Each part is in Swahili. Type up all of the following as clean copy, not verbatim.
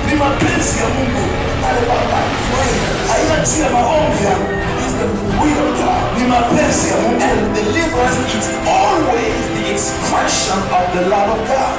Ni mapenzi ya Mungu. Haina juu ya maombi yangu. It's the will of God. Ni mapenzi ya Mungu. And deliverance is always the expression of the love of God.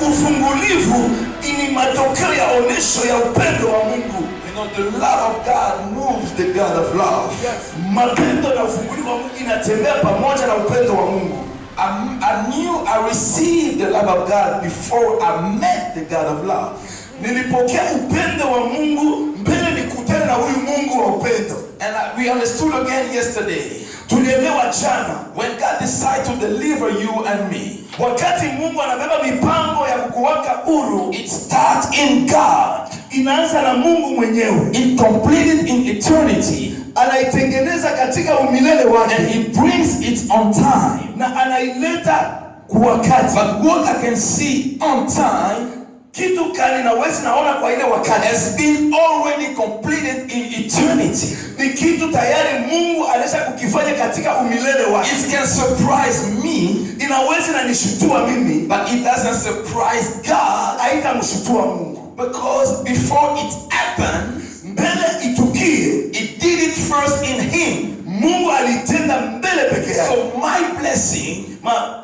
Ufungulivu ni matokeo ya onesho ya upendo wa Mungu. You know, the love of God moves the God of love. Yes. Mapendo na ufungulivu wa Mungu inatembea pamoja na upendo wa Mungu. I received the love of God before I met the God of love. Nilipokea upendo wa Mungu mbele nikutane na huyu Mungu wa upendo. And we understood again yesterday. Tulielewa jana when God decided to deliver you and me. Wakati Mungu anabeba mipango ya kukuweka huru, It starts in God. Inaanza na Mungu mwenyewe. It completed in eternity. Anaitengeneza katika umilele wake. And He brings it on time. Na anaileta kwa wakati. But what I can see on time, kitu kani nawezi naona kwa ile wakati, has been already completed in eternity. Ni kitu tayari Mungu alisha kukifanya katika umilele wake. It can surprise me, inaweza na nishutua mimi, but it doesn't surprise God. Haitamshutua Mungu. Because before it happened, mbele itukie, it did it first in Him. Mungu alitenda mbele peke yake. So my blessing,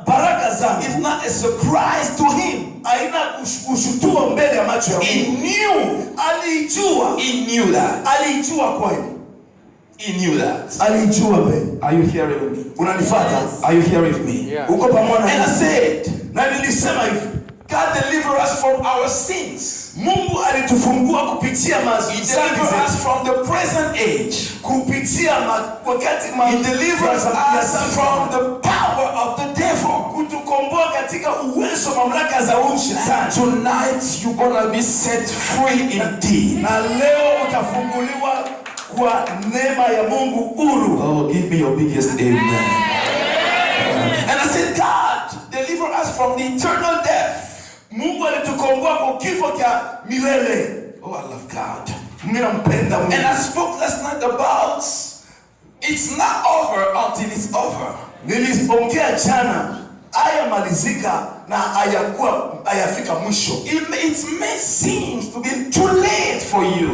baraka zangu, is not a surprise to Him. Haina kushutua mbele ya macho ya Mungu. He knew. Alijua. He knew that. Alijua kweli. He knew that. Alijua mbele. Are you hearing me? Unanifuata? Yes. Are you hearing with me? Yeah. Uko pamoja? And I said, na nilisema hivi, God deliver us from our sins. Mungu alitufungua kupitia He deliver us from the present age. Kupitia wakati He delivers us from the power of the devil. Kutukomboa katika uwezo mamlaka za shetani. Tonight you're gonna be set free indeed. Na leo utafunguliwa kwa neema ya Mungu huru. Oh, give me your biggest amen. And I said, God, deliver us from the eternal death. Mungu alitukomboa kwa kifo cha milele. Oh, I love God. Mimi nampenda Mungu. And I spoke last night about it's not over until it's over. Niliongea jana hayamalizika na hayafika mwisho. It may seem to be too late for you.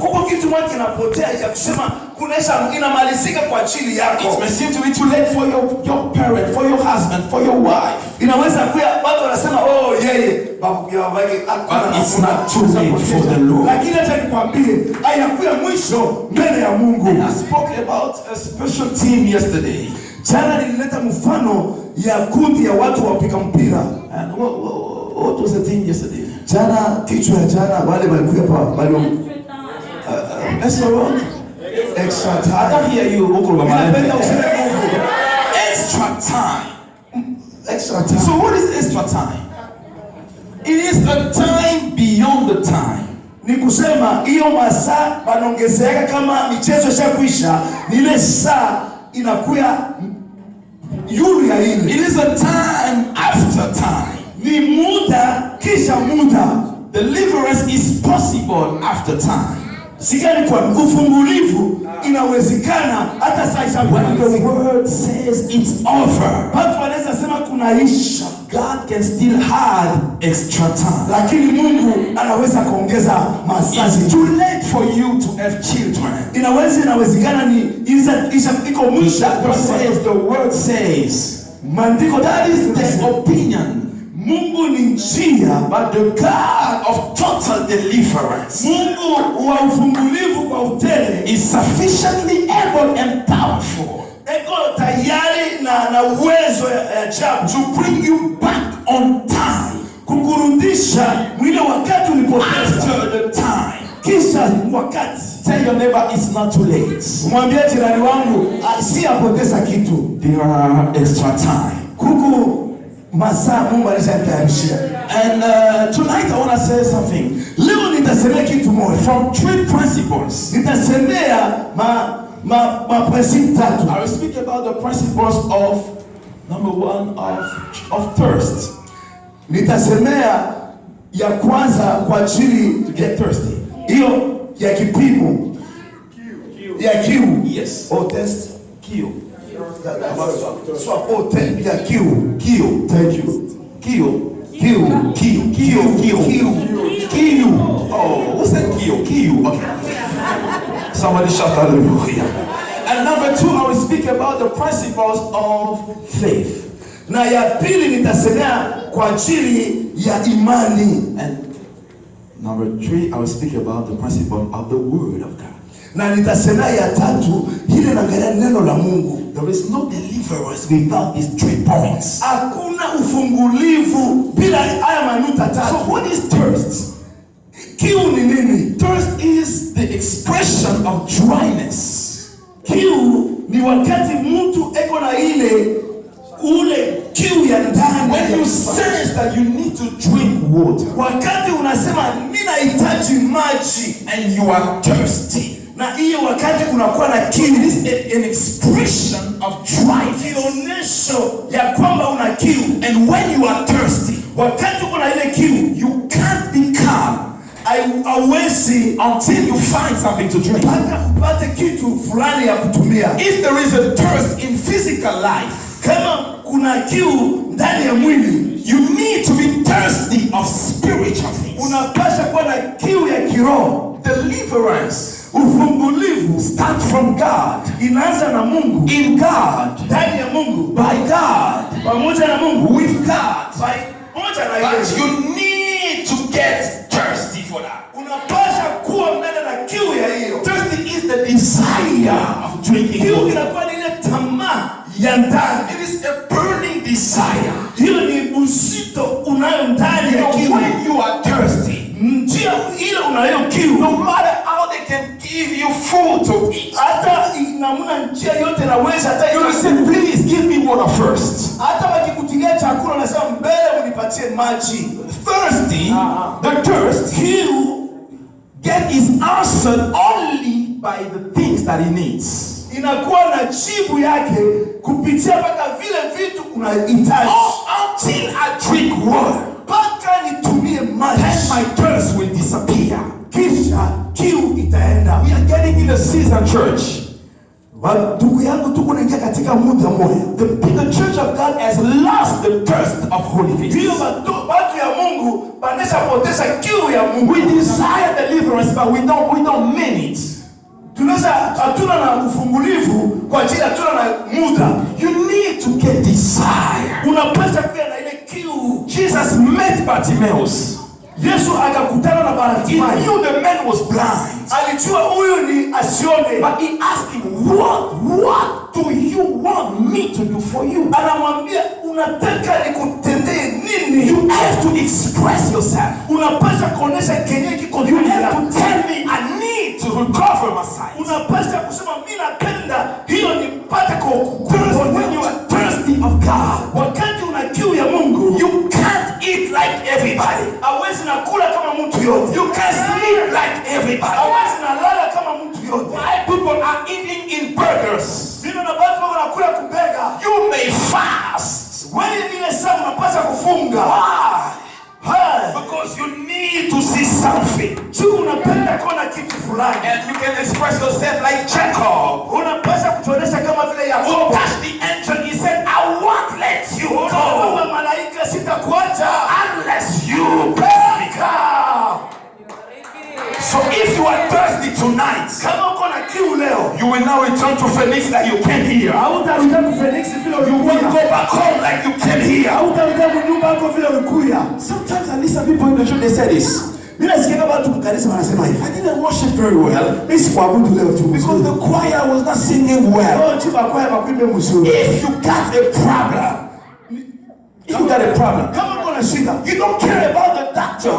Kuko kitu moja kinapotea ya kusema kunesha inamalizika kwa ajili yako. It may seem to be too late for your parent, for your husband, for your wife. Inaweza kuwa watu wanasema oh yeye babu yake But it's not too late for the Lord. Lakini acha nikwambie hayakuwa mwisho mbele ya Mungu. I spoke about a special team yesterday. Jana nilileta mfano ya kundi ya watu wapiga mpira. And what was the team yesterday? Jana kichwa ya jana wale walikuja pale extra round? Extra time. I don't hear you. Ninapenda useme Mungu. Extra time. Extra time. So what is extra time? It is a time beyond the time. Ni kusema hiyo masaa wanaongezeka kama michezo ishakwisha, ni ile saa inakuwa yuri ya ile. It is a time after time. Ni muda kisha muda. Deliverance is possible after time. Sikani kwa ufungulivu inawezekana hata saa isabu. When the word says it's over, watu wanaweza sema kunaisha. God can still add extra time. Lakini Mungu anaweza kuongeza masaa. It's too late for you to have children. Inawezekana ni iko mwisho. The word says, maandiko that is the opinion. Mungu ni njia, but the God of total deliverance, Mungu wa ufungulivu kwa utele, is sufficiently able and powerful, eko tayari na uwezo ya ajabu, to bring you back on time, kukurudisha mwile wakati ulipoteza. After the time, kisha wakati. Tell your neighbor it's not too late. Mwambie jirani wangu asiyapoteza kitu. There are extra time. Kuku masaa Mungu alishatayarishia. And tonight I want to say something. Leo nitasemea kitu moja. From 3 principles. Nitasemea principles tatu. I will speak about the principles of number 1 of thirst. Nitasemea ya kwanza kwa ajili to get thirsty. Hiyo ya kipimo. Ya kiu. Yes. Or test. Kiu. So ya kiu. Thank you. Kiu. Kiu. Oh, who said kiu? Okay. Somebody shout hallelujah. And number 2, I will speak about the principles of faith. Na ya pili nitasemea kwa ajili ya imani. And number 3, I will speak about the principle of the word of God. Na nitasemea ya tatu ile naangalia neno la Mungu. There is no deliverance without these 3 points. Hakuna ufungulivu bila haya manuta tatu. So what is thirst? Kiu ni nini? Thirst is the expression of dryness. Kiu ni wakati mtu eko na ule kiu ya ndani. When you sense that you need to drink water. Wakati unasema ninahitaji maji and you are thirsty. Na hiyo wakati unakuwa na kiu. It is an expression of dryness. Kionyesho ya kwamba una kiu. And when you are thirsty, wakati una ile kiu, you can't be calm. Hauwezi until you find something to drink. Mpaka upate kitu fulani ya kutumia. If there is a thirst in physical life, kama kuna kiu ndani ya mwili, you need to be thirsty of spiritual things. Unapaswa kuwa na kiu ya kiroho. Deliverance, ufungulivu, start from God. Inaanza na Mungu. In God, ndani ya Mungu. By God, pamoja na Mungu. With God, pamoja na yeye. But you need to get thirsty for that. Unapaswa kuwa mbele na kiu ya hiyo. Thirsty is the desire of drinking. Kiu inakuwa ni ile tamaa ya ndani. It is a burning desire. Hiyo ni uzito unayo ndani ya kiu. When you are thirsty, njia ile unayo kiu, no matter how they can give you food to eat, hata namna njia yote naweza, hata you say please give me water first. Hata wakikutingia chakula unasema mbele unipatie maji. Thirsty, the thirst, kiu, get is answered only by the things that he needs. Inakuwa na jibu yake kupitia mpaka vile vitu unahitaji. Until I drink water, mpaka nitumie maji, then my thirst will disappear. Kisha kiu itaenda. We are getting in a season, church. Ndugu yangu, tuko naingia katika muda moja. The church of God has lost the thirst of Holy Spirit. Ndio watu ya Mungu banesha poteza kiu ya Mungu. We desire deliverance, but we don't mean it. Tunaweza hatuna na ufungulivu kwa ajili hatuna na muda. You need to get desire. Unapaswa kuwa na ile kiu. Jesus met Bartimaeus. Yesu akakutana na Bartimaeus. He knew the man was blind. Alijua huyu ni asione. But he asked him, what do you want me to do for you? Anamwambia, unataka nikutendee nini? You have to express yourself. Unapaswa kuonesha kenye kiko ndani. You have to tell me I need to recover my sight. Unapaswa kusema mimi napenda hiyo nipate thirst. When you are thirsty of God, wakati una kiu ya Mungu, you can't eat like everybody. Hawezi nakula kama mtu yote. You can't sleep like everybody. Hawezi nalala kama mtu yote. Why people are eating in burgers? Vile na watu wanakula kubega. You may fast. Wewe vile sana unapaswa kufunga. Because you need to see something. Unapenda kuona kitu fulani. And you can express yourself like Jacob. Unapaswa kutuonesha kama vile Yakobo. Who touched the angel, he said, I won't let you go. Kama malaika sitakuacha unless you break. So if you are thirsty tonight, kama uko na kiu leo, you will now return to Phoenix like you came here. Hautarudi ku Phoenix vile ulikuja. You will go back home like you came here. Hautarudi nyumba yako vile ulikuja. Sometimes I listen to people in the church, they say this. Mimi nasikia watu kanisa wanasema hivi. I didn't worship very well. Mimi sikuabudu leo tu. Because the choir was not singing well. Oh, chiba kwaya makwimbe mzuri. If you got a problem, kama uko na shida, you don't care about the doctor.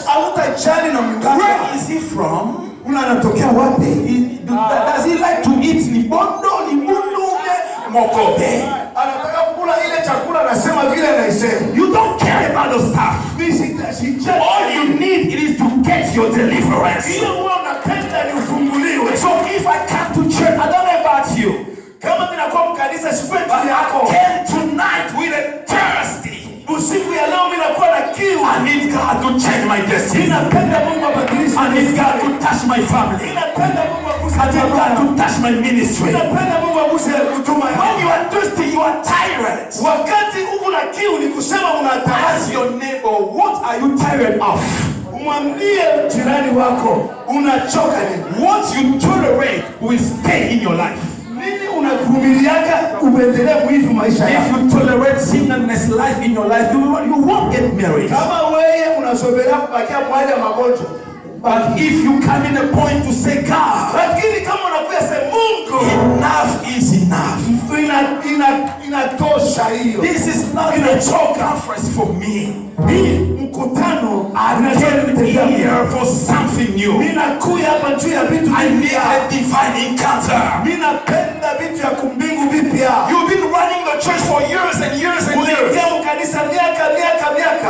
Hautajali na mganga. Where is he from? Anatokea wapi? Does he like to eat libondo, mokobe? Anataka kula ile chakula anasema vile anaisema. You don't care about the stuff. All you need is to get your deliverance. Hiyo wewe unapenda ni ufunguliwe. So if I come to church, I don't know about you. Kama ninakuwa mkanisa sipendi But yako. I came tonight with a thirsty. Usiku ya leo mimi nakuwa na kiu. I need God to change my destiny. Ninapenda Mungu abadilishe. I need God to touch my family. Ninapenda Mungu aguse. I need God to touch my ministry. Ninapenda Mungu aguse huduma yangu. When you are thirsty, you are tired. Wakati uko na kiu ni kusema unataka. Ask your neighbor, what are you tired of? Mwambie jirani wako unachoka nini? What you tolerate will stay in your life. Nini unavumiliaka uendelee kuishi maisha yako? If you tolerate singleness life in your life, you won't get married. Kama wewe unasogelea kubakia mwali ya magonjwa. But if you come in a point to say, God, lakini kama unakuya sema Mungu, enough is enough. Inatosha hiyo. This is not a conference for me. Hii mkutano I came here for something new. Ninakuja hapa juu ya vitu vipya. I need a divine encounter. Ninapenda vitu ya kumbingu vipya. You've been running the church for years and years and years. Uliingia kanisa miaka.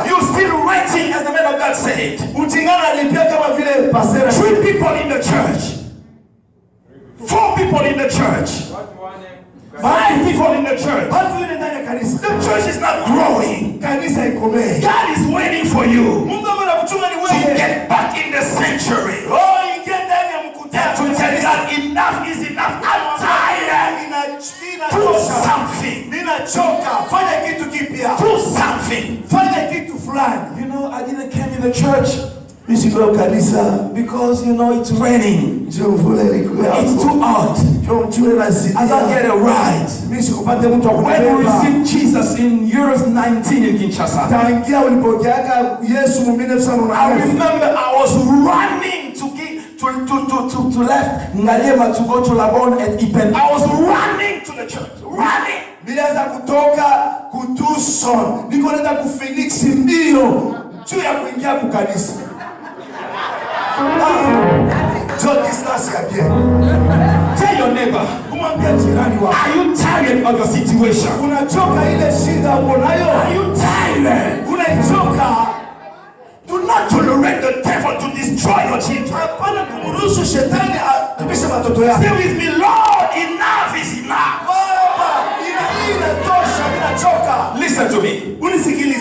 You're still renting, as the man of God said. Utingana alipia kama vile pastor. 3 people in the church. 4 people in the church. 5 people in the church. The church is not growing. God is waiting for you to get back in the sanctuary. To tell you that enough is enough. I'm tired. Do something. Do something. You know, I didn't come in the church because it's raining. It's too hot. I don't get a ride. When we received Jesus in years 19 in Kinshasa, I remember I was running to left Ngaliema to go to Labon and Ipen. I was running to the church. Running. Nilianza kutoka kutuson. Niko naenda kuFenix mbio juu ya kuingia kukanisa. Tell your neighbor, are you tired of your situation? Are you tired? Do not tolerate the devil to destroy your children. Say with me, Lord, enough is enough. Listen to me.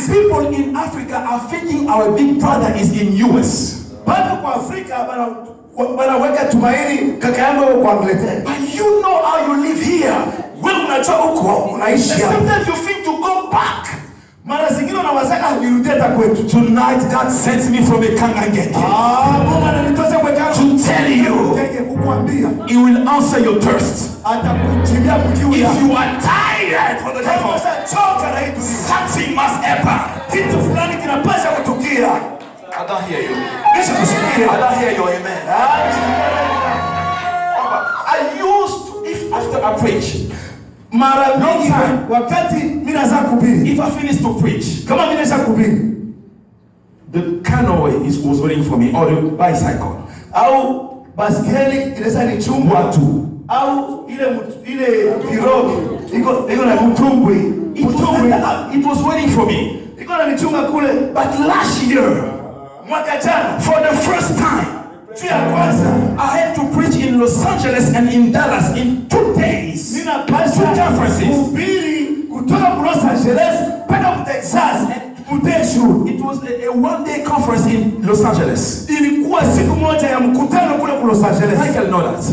People in Africa are thinking our big brother is in US. But you know how you live here. Sometimes you think to go back. Tonight God sent me from a Kangangeke to tell you He will answer your thirst. If you are tired for the devil, something must happen. I don't hear you. I don't hear you, amen. I used to, if after I preach, long time, if I finish to preach, the canoe was waiting for me, or the bicycle. It was waiting for me. But last year, for the first time, I had to preach in Los Angeles and in Dallas in 2 days. 2 conferences. It was a 1-day conference in Los Angeles. Michael know that.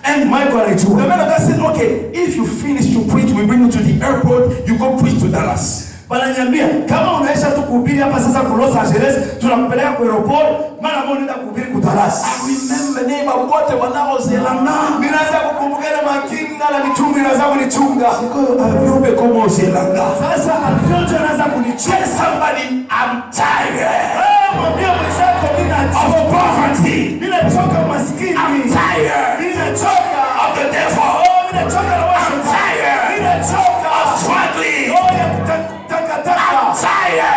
And the man of God said, okay, if you finish to preach, we bring you to the airport, you go preach to Dallas. Bananiambia kama unaisha tu kuhubiri hapa sasa ku Los Angeles, tunakupeleka kwa airport, mara moja nenda kuhubiri ku Dallas. I remember name wote wanaozelana. Ninaanza kukumbuka ile makinga na mitungi inaanza kunichunga. Viumbe kama uzelanga. Sasa avyote anaanza kunichunga. Tell somebody I'm tired. Mwambie mwenzako ninachoka. Of poverty. Ninachoka umaskini. I'm tired. Ninachoka. Of the devil. Ninachoka na wewe. I'm tired. Ninachoka. Of struggling. I'm tired.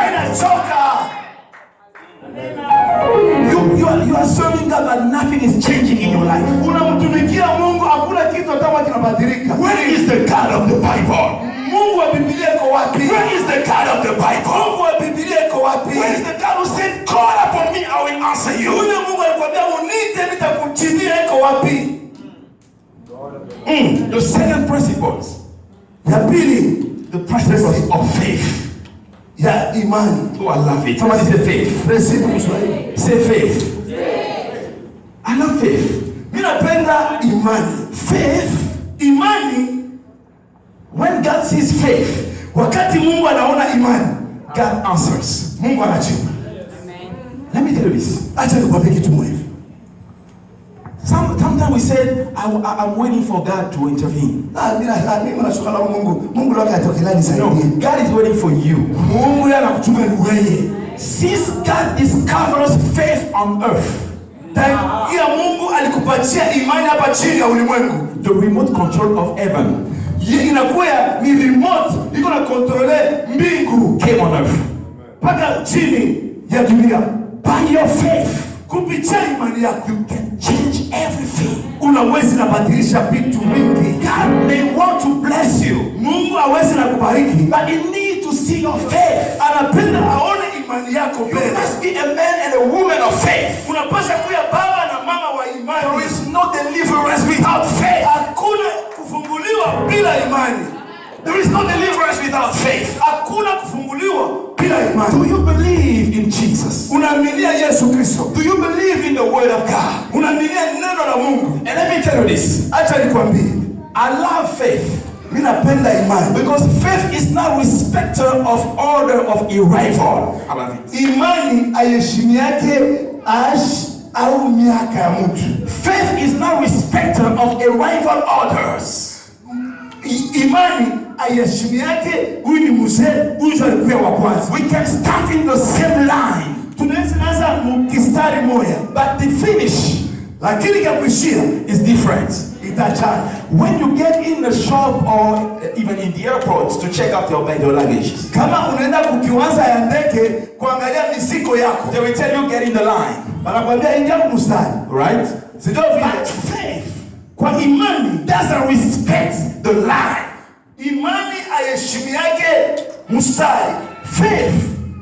You are serving God, but nothing is changing in your life. Unamtumikia Mungu, hakuna kitu hata kinabadilika. Where is the God of the Bible? Mungu wa Biblia yuko wapi? Where is the God of the Bible? Mungu wa Biblia yuko wapi? Where is the God who said, call upon me, I will answer you? Yule Mungu alikwambia uniite nitakujibia yuko wapi? The second principles. Ya pili, the principles of faith. ya imani. Oh, I love it. Somebody say faith. Say faith. I love faith. Mimi napenda imani. Faith. Imani, when God sees faith, wakati Mungu anaona imani, God answers. Mungu anajibu. Let me tell you this. Acha nikwambie kitu moja. Sometimes we say, I'm waiting for God to intervene. Mimi nashuka na Mungu. Mungu lake atokelea nisaidie. God is waiting for you. Mungu anakutuma ni wewe. Since God discovers faith on earth, ya Mungu alikupatia imani hapa chini ya ulimwengu. The remote control of heaven. Inakuwa ni remote iko na controle mbingu Came on earth. Paka chini ya dunia. By your faith, kupitia imani yako, you can change everything. Unaweza kubadilisha vitu vingi. God may want to bless you. Mungu hawezi na kubariki, but he need to see your faith. Anapenda aone imani yako mbele. You must be a man and a woman of faith. Unapaswa kuwa baba na mama wa imani. There is no deliverance without faith. Hakuna kufunguliwa bila imani. There is no deliverance without faith. Hakuna kufunguliwa bila imani. Do you believe in Jesus? Unaaminia Yesu Kristo? Do you believe in the word of God? Unaaminia neno la Mungu? And let me tell you this. Acha nikwambie. I love faith. Mimi napenda imani. Because faith is not respecter of order of arrival. I love it. Imani haiheshimiake au miaka ya mtu. Faith is not respecter of arrival orders. Imani haiheshimiake huyu ni mzee, huyu alikuwa wa kwanza. We can start in the same line. Tunaweza mkistari moja, but the finish, lakini kuishia is different. Itachana. When you get in the shop or even in the airport to check out your luggage, kama unaenda kukiwanja ya ndege kuangalia mizigo yako, they will tell you get in the line. Wanakuambia ingia kwa mstari, right? Sio vile. Faith, kwa imani, doesn't respect the line. Imani haiheshimiake mstari. Faith,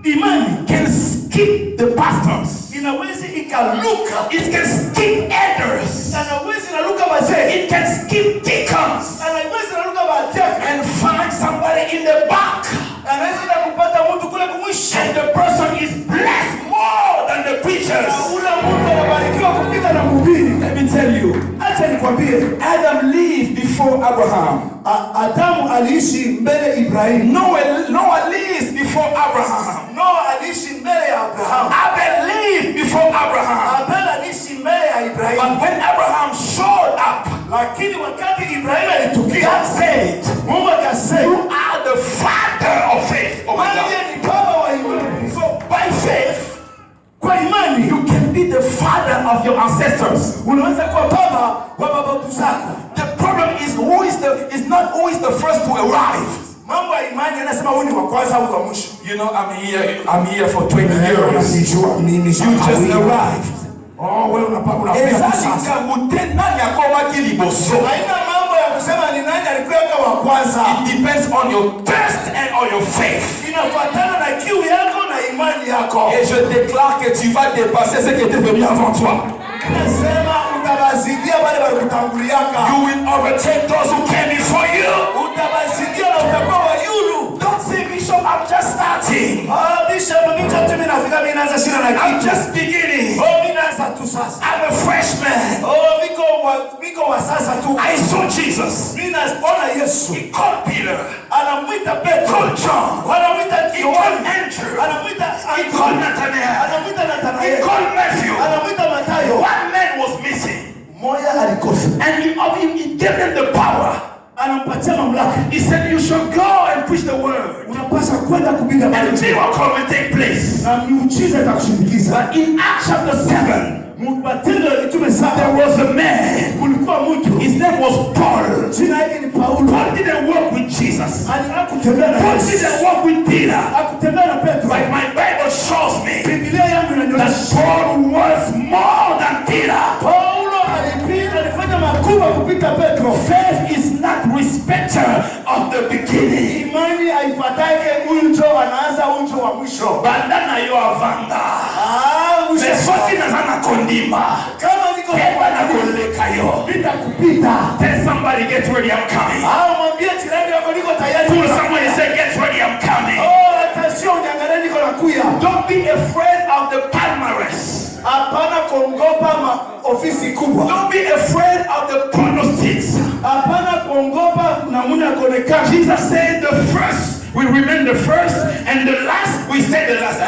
imani can skip the pastors. Inaweza ikaluka. It can skip elders. Inaweza inaluka wazee. It can skip deacons. Inaweza inaluka wazee and find somebody in the back. Anaweza kupata mtu kule kumwisho. And the person is blessed more than the preachers. Ule mtu anabarikiwa kupita na mhubiri. Let me tell you. Acha nikwambie. Adam lived before Abraham. Adamu aliishi mbele Ibrahim. Noah lived before Abraham. Noah aliishi mbele ya Abraham. Abel lived before Abraham. Abel aliishi mbele ya Ibrahim. But when Abraham showed up, lakini wakati Ibrahim alitukia, God said, Mungu akasema, you are the father of faith. Oh my God. Ni baba wa imani. So by faith, kwa imani, you can be the father of your ancestors. Unaweza kuwa baba wa babu zako. The problem is not who is the first to arrive. Mambo ya imani anasema wewe ni wa kwanza au wa mwisho. You know, I'm here for 20 years. You just arrived. Oh, wewe unapaka sasa. Nani akoma kiliboso? Haina mambo ya kusema ni nani alikuwa wa kwanza. It depends on your thirst and on your faith. Inafuatana na kiu yako na imani yako. Et je déclare que tu vas dépasser ce qui était venu avant toi. Nasema utabazidia wale walikutanguliaka. You will overtake those who came before you. Utabazidia na utakuwa wa yulu. Don't say, Bishop, I'm just starting. Bishop, mimi nafika mimi naanza shina na kitu. I'm just beginning. Mimi naanza tu sasa. I'm a freshman. Miko wa sasa tu. I saw Jesus. Mimi naona Yesu. He called Peter. Anamwita Petro. Called John. Anamwita John. Andrew. Anamwita He called Nathanael. Anamwita Nathanael. He called Matthew. Anamwita Mathayo. One man was missing. Moja alikosa. And he gave them the power. Anampatia mamlaka. He said, you should go and preach the word. Unapaswa kwenda kupiga and the miracle will take place. Na miujiza itakushindikiza. But in Acts chapter 7, Matendo ya Mitume 7, there was a man. Kulikuwa mtu. His name was Paul. Jina yake ni Paulo. Paul didn't walk with Jesus. Hakutembea na Paul didn't walk with Peter. Hakutembea na Petro. But my Bible shows me Biblia yangu that Paul was more than Peter. Paulo alifanya makubwa kupita Petro. Faith is not respecter of the beginning. Imani haifuatake unjo anaanza unjo wa mwisho. Bandana yo avanda. Mesoti na sana kondima. Kama niko hapa na koleka yo. Nitakupita. Tell somebody get ready, I'm coming. Mwambie jirani yako niko tayari. Pull somebody say get ready, I'm coming. Oh, Sio uniangalie niko nakuya. Don't be afraid of the palmares. Hapana kuogopa ofisi kubwa. Don't be afraid of the pronostics. Hapana kuogopa namna kuonekana. Jesus said the first will remain the first and the last will stay the last.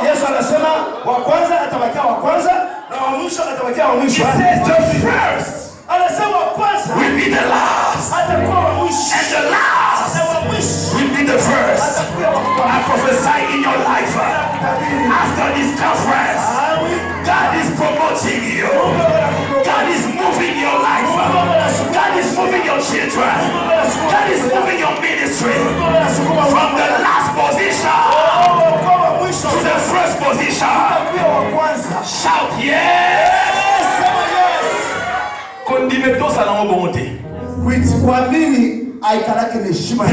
Yesu anasema wa kwanza atabakia wa kwanza na wa mwisho atabakia wa mwisho. He says the first anasema wa kwanza will be the last. Atakuwa wa mwisho. And the last will be the first. I prophesy in your life. After this conference, God is promoting you. God is moving your life. God is moving your children. God is moving your ministry from the last position to the first position. Shout yes. Condimento salamo bonté. Kuamini aikalake na heshima.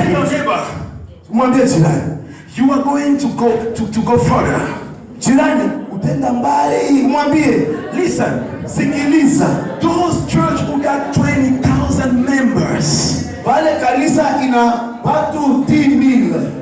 Mwambie jirani, you are going to go further. Jirani, utenda mbali. Mwambie, listen, sikiliza. Those church who got 20,000 members, wale kanisa ina watu 10,000.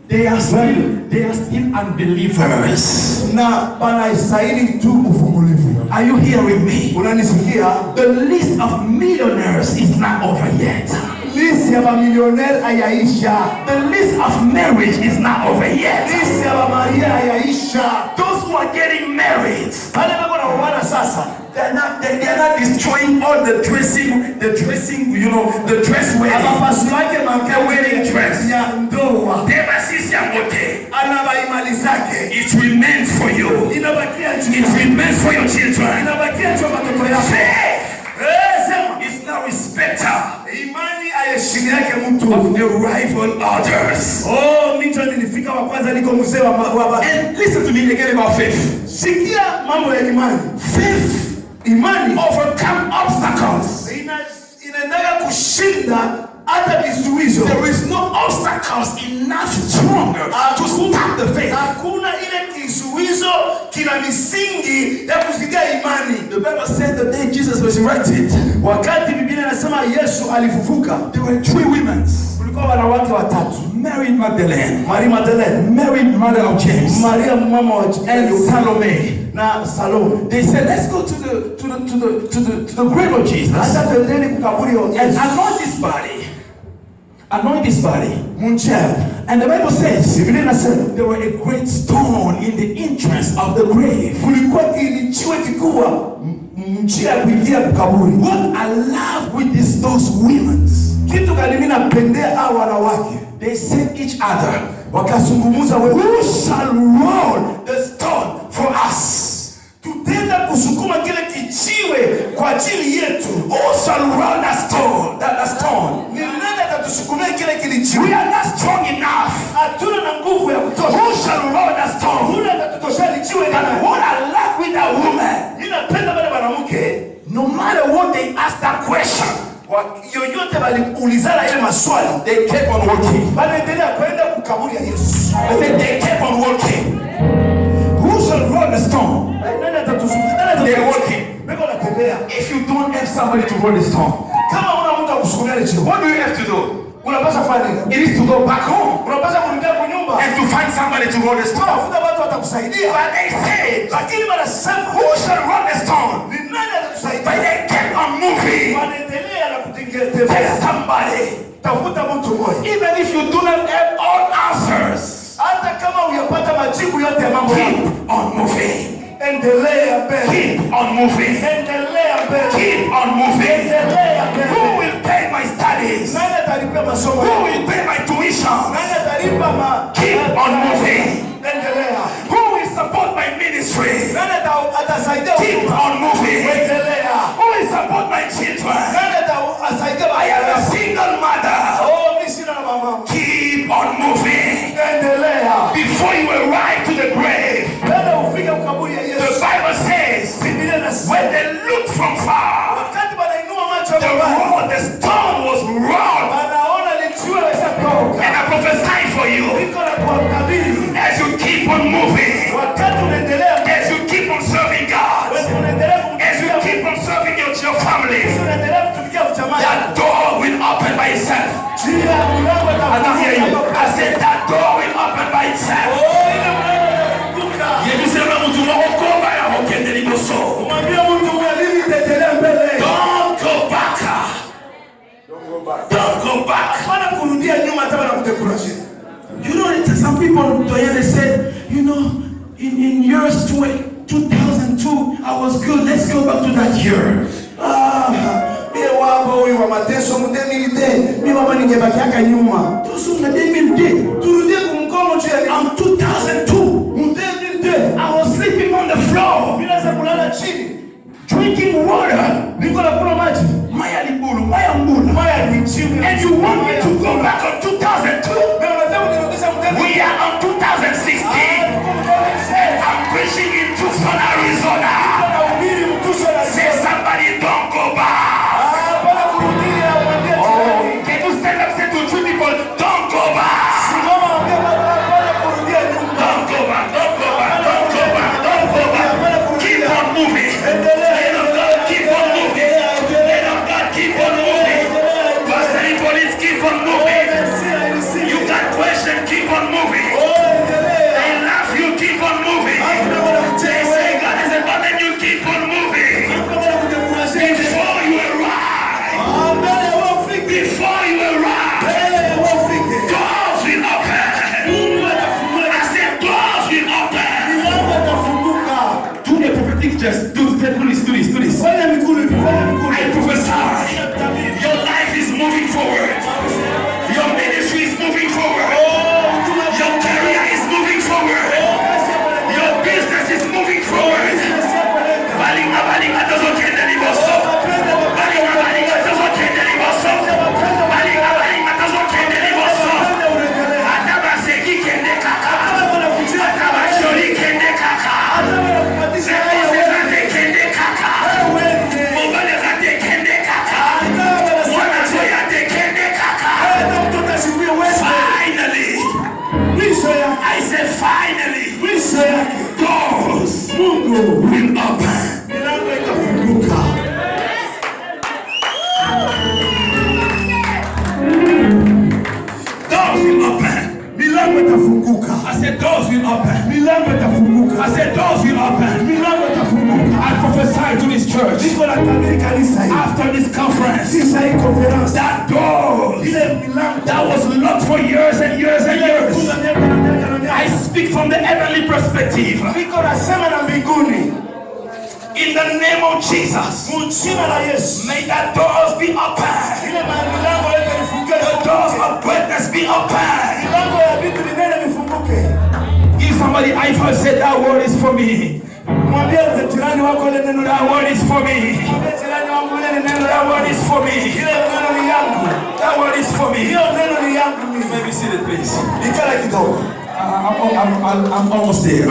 They are still unbelievers. Na banastahili tu uvumilivu. Are you hearing me? Unanisikia? The list of millionaires is not over yet. List ya mamilionere hayaisha. The list of marriage is not over yet. List ya Maria hayaisha. Those who are getting married, wale wako na wana sasa, they are not destroying all the dressing, you know, the dress wedding. The wedding dress. Ya ndoa. It remains for you. It remains for your children. Faith is now respecter of the rival others. And listen to me again about faith. Faith, imani overcome obstacles. Inaendelea kushinda hata vizuizo. There is no obstacles enough stronger to stop the faith. Hakuna ile kizuizo kina misingi ya kuzidia imani. The Bible said the day Jesus was resurrected, wakati Biblia inasema Yesu alifufuka, there were 3 women. Kulikuwa wanawake watatu. Mary Magdalene, Mary Magdalene, Mary mother of James, Maria mama wa James, and Salome. Na Salome. They said, let's go to the grave of Jesus and anoint his body. Anoint his body. And the Bible says there were a great stone in the entrance of the grave. What I love with those women, they said each other, who shall roll the stone for us? Tutenda kusukuma kile kichiwe kwa ajili yetu. Who shall roll that stone? Ni nani atatusukumia kile kilichiwe? We are not strong enough. Hatuna na nguvu ya kutosha. Who shall roll that stone? Yule atatutosha lichiwe And nani? what I like with that woman, ninapenda wale wanawake, no matter what they ask that question, yoyote waliulizana ile maswali, they kept on working. wanaendelea kwenda kukaburi ya Yesu. They kept on working. Who shall roll the stone? Nani atatusukumia? They are working. Beko natembea. If you don't have somebody to roll the stone, kama una mtu akusukumia lichiwe, what do you have to do? unapaswa kufanya nini? It is to go back home Unapaswa kurudia kwa nyumba and to find somebody to roll the stone. tafuta watu watakusaidia. But they said, Lakini wanasema who shall roll the stone? ni nani But atatusaidia? they kept on moving. Wanaendelea na Tell kutengeneza. somebody, Tafuta mtu mmoja. even if you do not have all answers, Hata kama uyapata majibu yote ya mambo yako, keep on moving. endelea mbele. Keep on moving. Endelea mbele. Keep on moving. Endelea mbele. Who will pay my studies? Nani atalipia masomo Who yako? will pay my tuition? Nani atalipa Keep on moving. Endelea. Who will support my ministry? Nani atasaidia? Keep on moving. Endelea. Who will support my children? Nani atasaidia? I am a single mother. Oh, mimi sina na mama. Keep on moving. Endelea. Before you arrive to the grave, Nenda ufike ukaburi ya the Yesu. Bible says, Biblia inasema when they looked from far, wakati wanainua macho yao, the stone was rolled. wanaona lichiwe lishatoka. And I prophesy for you, Niko na kuwakabili. as you keep on moving, Wakati unaendelea, as you keep on serving God, unaendelea as you keep on serving your family, unaendelea kutumikia ujamaa. that door will open by itself. Njia ya mlango I can hear you. I said that door will open by by itself. Yebisema mtu mwokoba ya hokende liboso. Don't go back. Don't go back. You know, some people, they said, you know, in years 2002, I was good. Let's go back to that year. I'm 2002. I was sleeping on the floor, drinking water. And you want me to go back on 2002? We are on 2016. I'm preaching in Tucson, Arizona. Say somebody, don't go back. Can you stand up and say to three people, don't go back? Don't go back, don't go back, don't go back, don't go back. Keep on moving. Let of God, keep on moving. Let of God, keep on moving. Pastor Police, keep on moving. You got questions, keep on moving. They laugh, you keep on moving. They say God is abundant, you keep on moving. Before you arrive, doors will open. I said doors will open. Do a prophetic gest. Do this. I prophesy. Your life is moving forward. Your ministry is moving forward. Your career is moving forward. Your business is moving forward. Balinga doesn't get any more. Balinga doesn't get any more. Balinga doesn't get any more. Atabaseki kende kaka. Atabashori kende kaka. Sekosefate kende kaka. Mobalezate kende kaka. Mwanazoyate kende kaka. Finally. I said finally. Doors will open. Doors will open. I said doors will open. I said doors will open. I prophesy to this church after this conference that doors that was locked for years and years and years, I speak from the heavenly perspective. In the name of Jesus, may that doors be open. The doors of greatness be open. Give somebody high five, say that word is for me. That word is for me. That word is for me. That word is for me. Let me see the place. I'm almost there.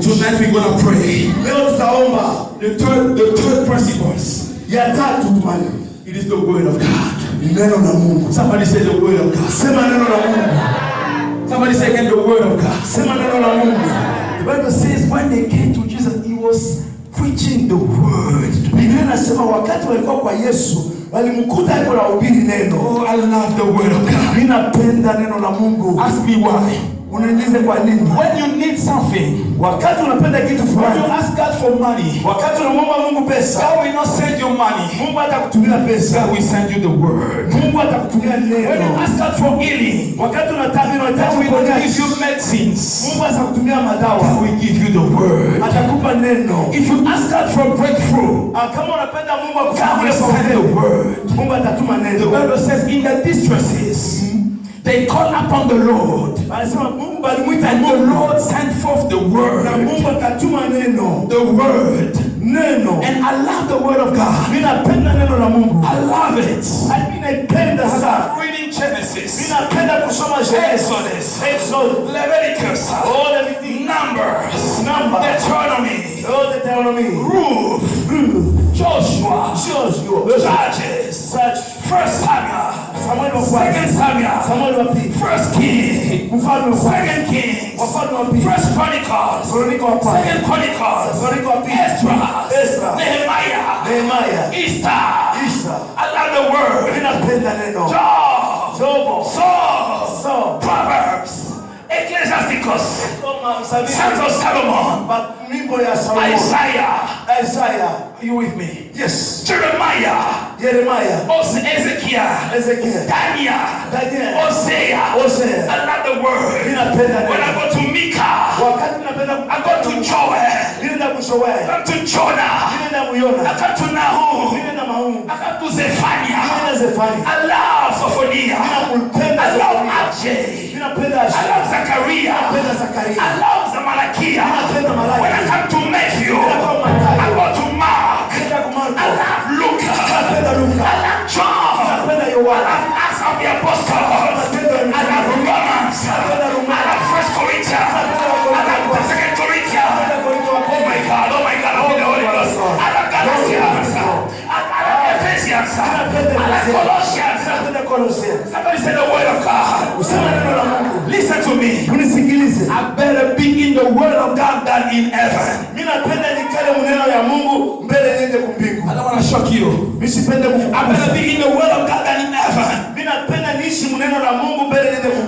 Tonight we're gonna pray. The third principles. It is the word of God. Somebody say the word of God. Somebody say again the word of God. The Bible says when they came to Jesus, he was preaching the word. Oh, I love the word of God. Ask me why. When you need something, when you ask God for money, God will not send you money. God will send you the word. When you ask God for healing, God will give you medicines. God will give you the word. If you ask God for breakthrough, God will send the word. The Bible says in the distresses, they call upon the Lord, and the Lord sent forth the word. The word. And I love the word of God. I love it. I love reading Genesis, Exodus, Leviticus, Numbers, Deuteronomy, Ruth, Joshua, Judges, 1 Samuel, 2 Samuel, 1 King, 2 Kings, 1 Chronicles, 2 Chronicles, Ezra, Nehemiah, Esther. I love the word. Job, Saul, sawa. Proverbs, Ecclesiasticus, Sons of Solomon, Mimbo ya Solomon, Isaiah. Isaiah. Are you with me? Yes. Jeremiah, Ezekiel, Daniel, Hosea. I love the word. When I go to Micah, I go to Joel, I come to Jonah, I come to Nahum, I come to Zephaniah, I love Sophoniah, I love Ajay, I love Zachariah, I love Zamalakiah. When I come to Matthew, I go to Mark, I love Luke, I love John, I love Acts of the Apostles, I love Romans, I love 1 Corinthians, I love 2 Corinthians. Oh my God, I feel the Holy Ghost. I love Galatians, I love Ephesians, I love Colossians. Somebody say the word of God. Listen to me. I better be in the word of God than in heaven. I don't want to shock you. I better be in the word of God than in heaven.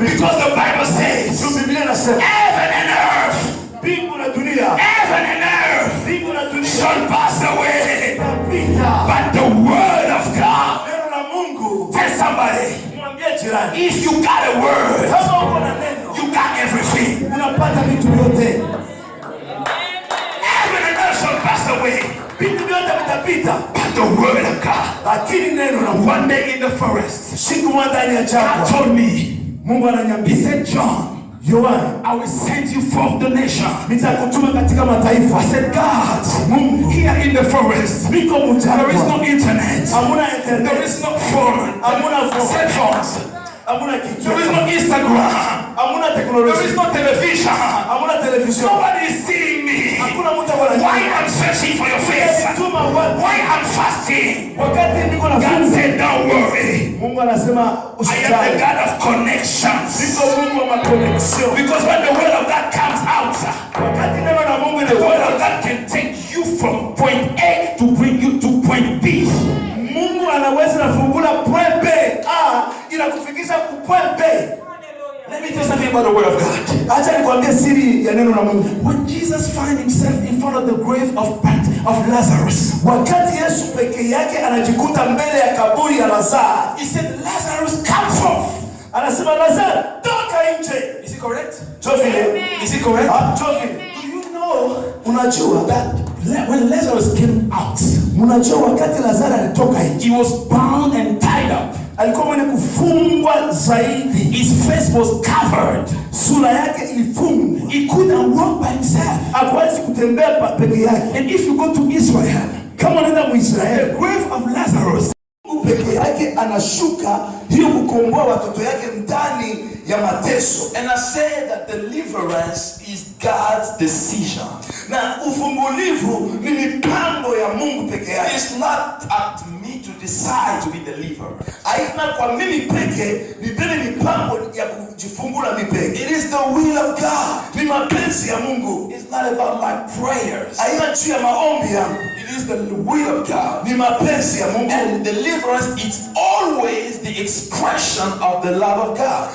Because the Bible says heaven and earth, heaven and earth shall pass away, but the word of God. Tell somebody, if you got a word, you got everything. Heaven and earth shall pass away, but the word of God. One day in the forest, God told me, he said, John, I will send you forth the nation. I said, God, here in the forest, there is no internet, there is no phone, cell phones, there is no Instagram, there is no television, nobody is seeing me. Why I'm searching for your face? Why I'm fasting? God said, don't worry, I am the God of connections. Because when the word of God comes out, the word of God can take you from point A to bring you to point B. Mungu anaweza kufungula point B inakufikisha ku point B. Let me tell you something about the word of God. Acha nikwambie siri ya neno la Mungu. When Jesus found himself in front of the grave of Lazarus, wakati Yesu peke yake anajikuta mbele ya kaburi ya Lazaro, he said, Lazarus, come forth. Anasema Lazaro, toka nje. Is it correct? Is it correct? Do you know unajua that when Lazarus came out, unajua wakati Lazaro alitoka nje, he was bound and tied up. Alikuwa mwenye kufungwa zaidi. His face was covered. Sura yake ilifungwa. He couldn't walk by himself. Hakuwezi kutembea peke yake. And if you go to Israel, kama unaenda Israel, the grave of Lazarus, peke yake anashuka hiyo kukomboa watoto yake ndani ya mateso. And I say that deliverance is God's decision. Na ufungulivu ni mipango ya Mungu peke yake. It's not up to me to decide to be delivered. Haina kwa mimi peke nibebe mipango ya kujifungula mimi peke. It is the will of God. Ni mapenzi ya Mungu. It's not about my prayers. Haina juu ya maombi yangu. It is the will of God. Ni mapenzi ya Mungu. And deliverance is always the expression of the love of God.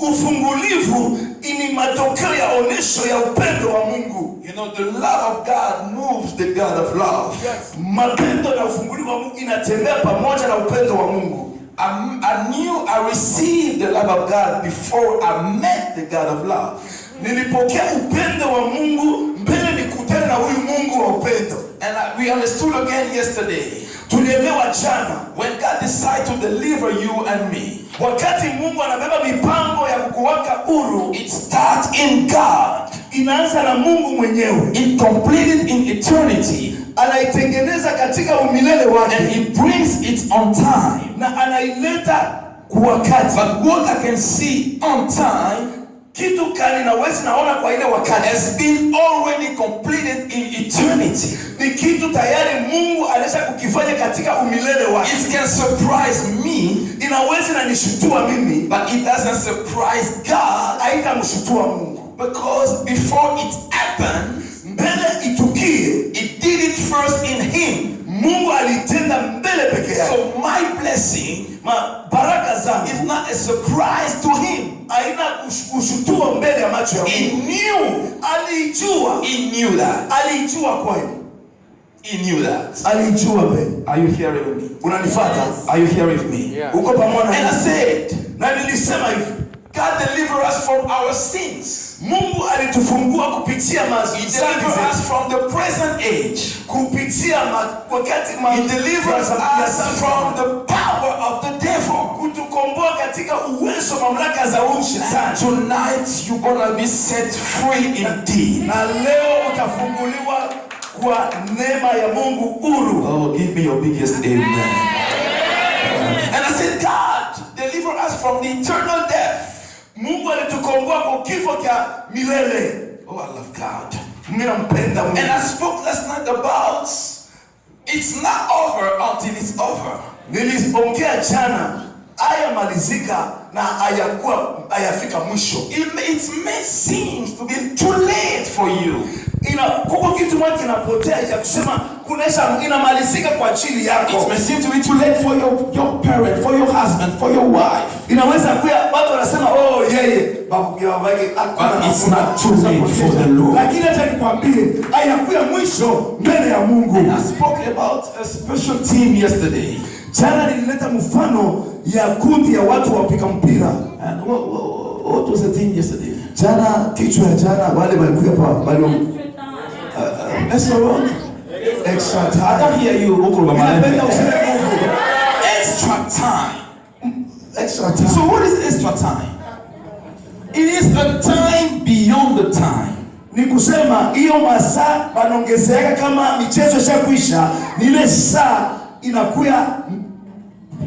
Ufungulivu ni matokeo ya onesho ya upendo wa Mungu. You know, the love of God moves the God of love. Yes. Mapendo na ufungulivu wa Mungu inatembea pamoja na upendo wa Mungu. I received the love of God before I met the God of love. Nilipokea upendo wa Mungu mbele nikutane na huyu Mungu wa upendo. And we understood again yesterday. Tulielewa jana, when God decided to deliver you and me, wakati Mungu anabeba mipango ya kukuweka huru, it starts in God. Inaanza na Mungu mwenyewe. It completed in eternity. Anaitengeneza katika umilele wake. And He brings it on time. Na anaileta kwa wakati. But what I can see on time, kitu kali nawezi naona kwa ile wakati, has been already completed in eternity. Ni kitu tayari Mungu alisha kukifanya katika umilele wake. It can surprise me, inaweza na nishutua mimi, but it doesn't surprise God. Haitamshutua Mungu. Because before it happened, mbele itukie, it did it first in Him. Mungu alitenda mbele peke yake. So my blessing baraka zangu is not a surprise to him. haina kushutua mbele ya macho ya Mungu. He knew. Alijua. He knew that. Alijua kweli. He knew that. Alijua mbele. Are you hearing me? Unanifuata? Are you hearing me? Yeah. Uko pamoja? And I said, na nilisema hivi, God deliver us from our sins. Mungu alitufungua kupitia He deliver us from the present age. kupitia wakati He deliver us from the power of the devil. kutukomboa katika uwezo mamlaka za shetani. Tonight you're gonna be set free indeed. Na leo utafunguliwa kwa neema ya Mungu huru. Oh, give me your biggest amen. And I said, God deliver us from the eternal death. Mungu alitukomboa kwa kifo cha milele. Oh, I love God. Mimi nampenda Mungu. And I spoke last night about it's not over until it's over. Niliongea jana haya malizika na hayafika mwisho. It may seem to be too late for you. Kuko kitu moja kinapotea ya kusema kunesha inamalizika kwa ajili yako. It may seem to be too late for your parent, for your husband, for your wife. Inaweza kuwa watu wanasema oh yeye babu yake But it's not too late for the Lord. Lakini hata nikwambie hayakuwa mwisho mbele ya Mungu. And I spoke about a special team yesterday. Jana nilileta mfano ya kundi ya watu wapiga mpira. And what was the team yesterday? Jana kichwa ya jana wale walikuwa hapa bali extra wrong. Extra I time. don't hear you. Ninapenda useme Mungu. Extra time. Extra time. So what is extra time? It is a time beyond the time. Ni kusema hiyo masaa wanaongezeka kama michezo ishakwisha, ni ile saa inakuwa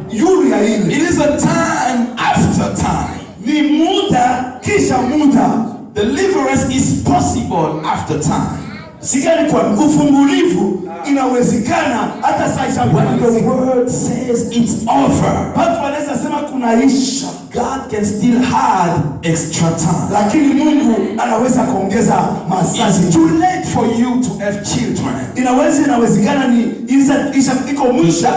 yulu ya ile. It is a time after time. Ni muda kisha muda. Deliverance is possible after time. Sigani kwa ufungulivu inawezekana hata saa ishakuwa. When the word says it's over, watu wanaweza sema kunaisha. God can still add extra time. Lakini Mungu anaweza kuongeza masaa. It's too late for you to have children. Inawezekana ni iko mwisho.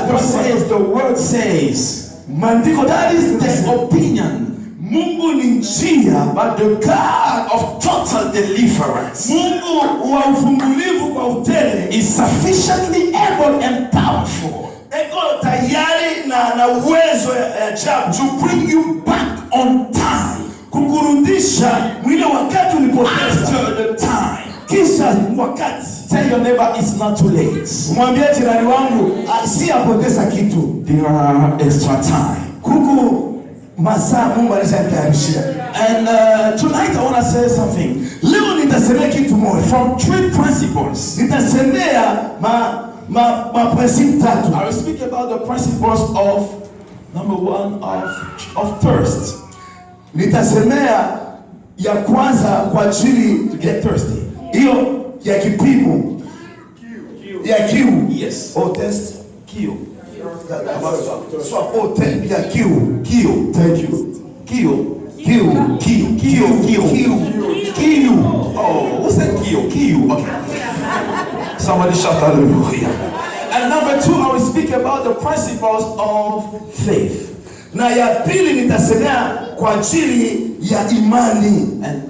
The word says maandiko that is the opinion. Mungu ni njia, but the God of total deliverance, Mungu wa ufungulivu kwa utele, is sufficiently able and powerful, eko tayari na uwezo ya ajabu, to bring you back on time, kukurudisha mwile wakati ulipoteza, after the time. kisha wakati. Tell your neighbor it's not too late. Mwambie jirani wangu asiyapoteza kitu. There are extra time. Kuku masaa Mungu alishatayarishia. And tonight I want to say something. Leo nitasemea kitu moja. From 3 principles. Nitasemea principles tatu. I will speak about the principles of number 1 of thirst. Nitasemea ya kwanza kwa ajili To get thirsty. hiyo ya kipimo ya kiu. Yes. Oh, test. Kiu. Ya kiu. Thank you. Kiu. Oh, who said kiu? Kiu. Okay. Somebody shout hallelujah. And number 2, I will speak about the principles of faith. Na ya pili nitasemea kwa ajili ya imani. And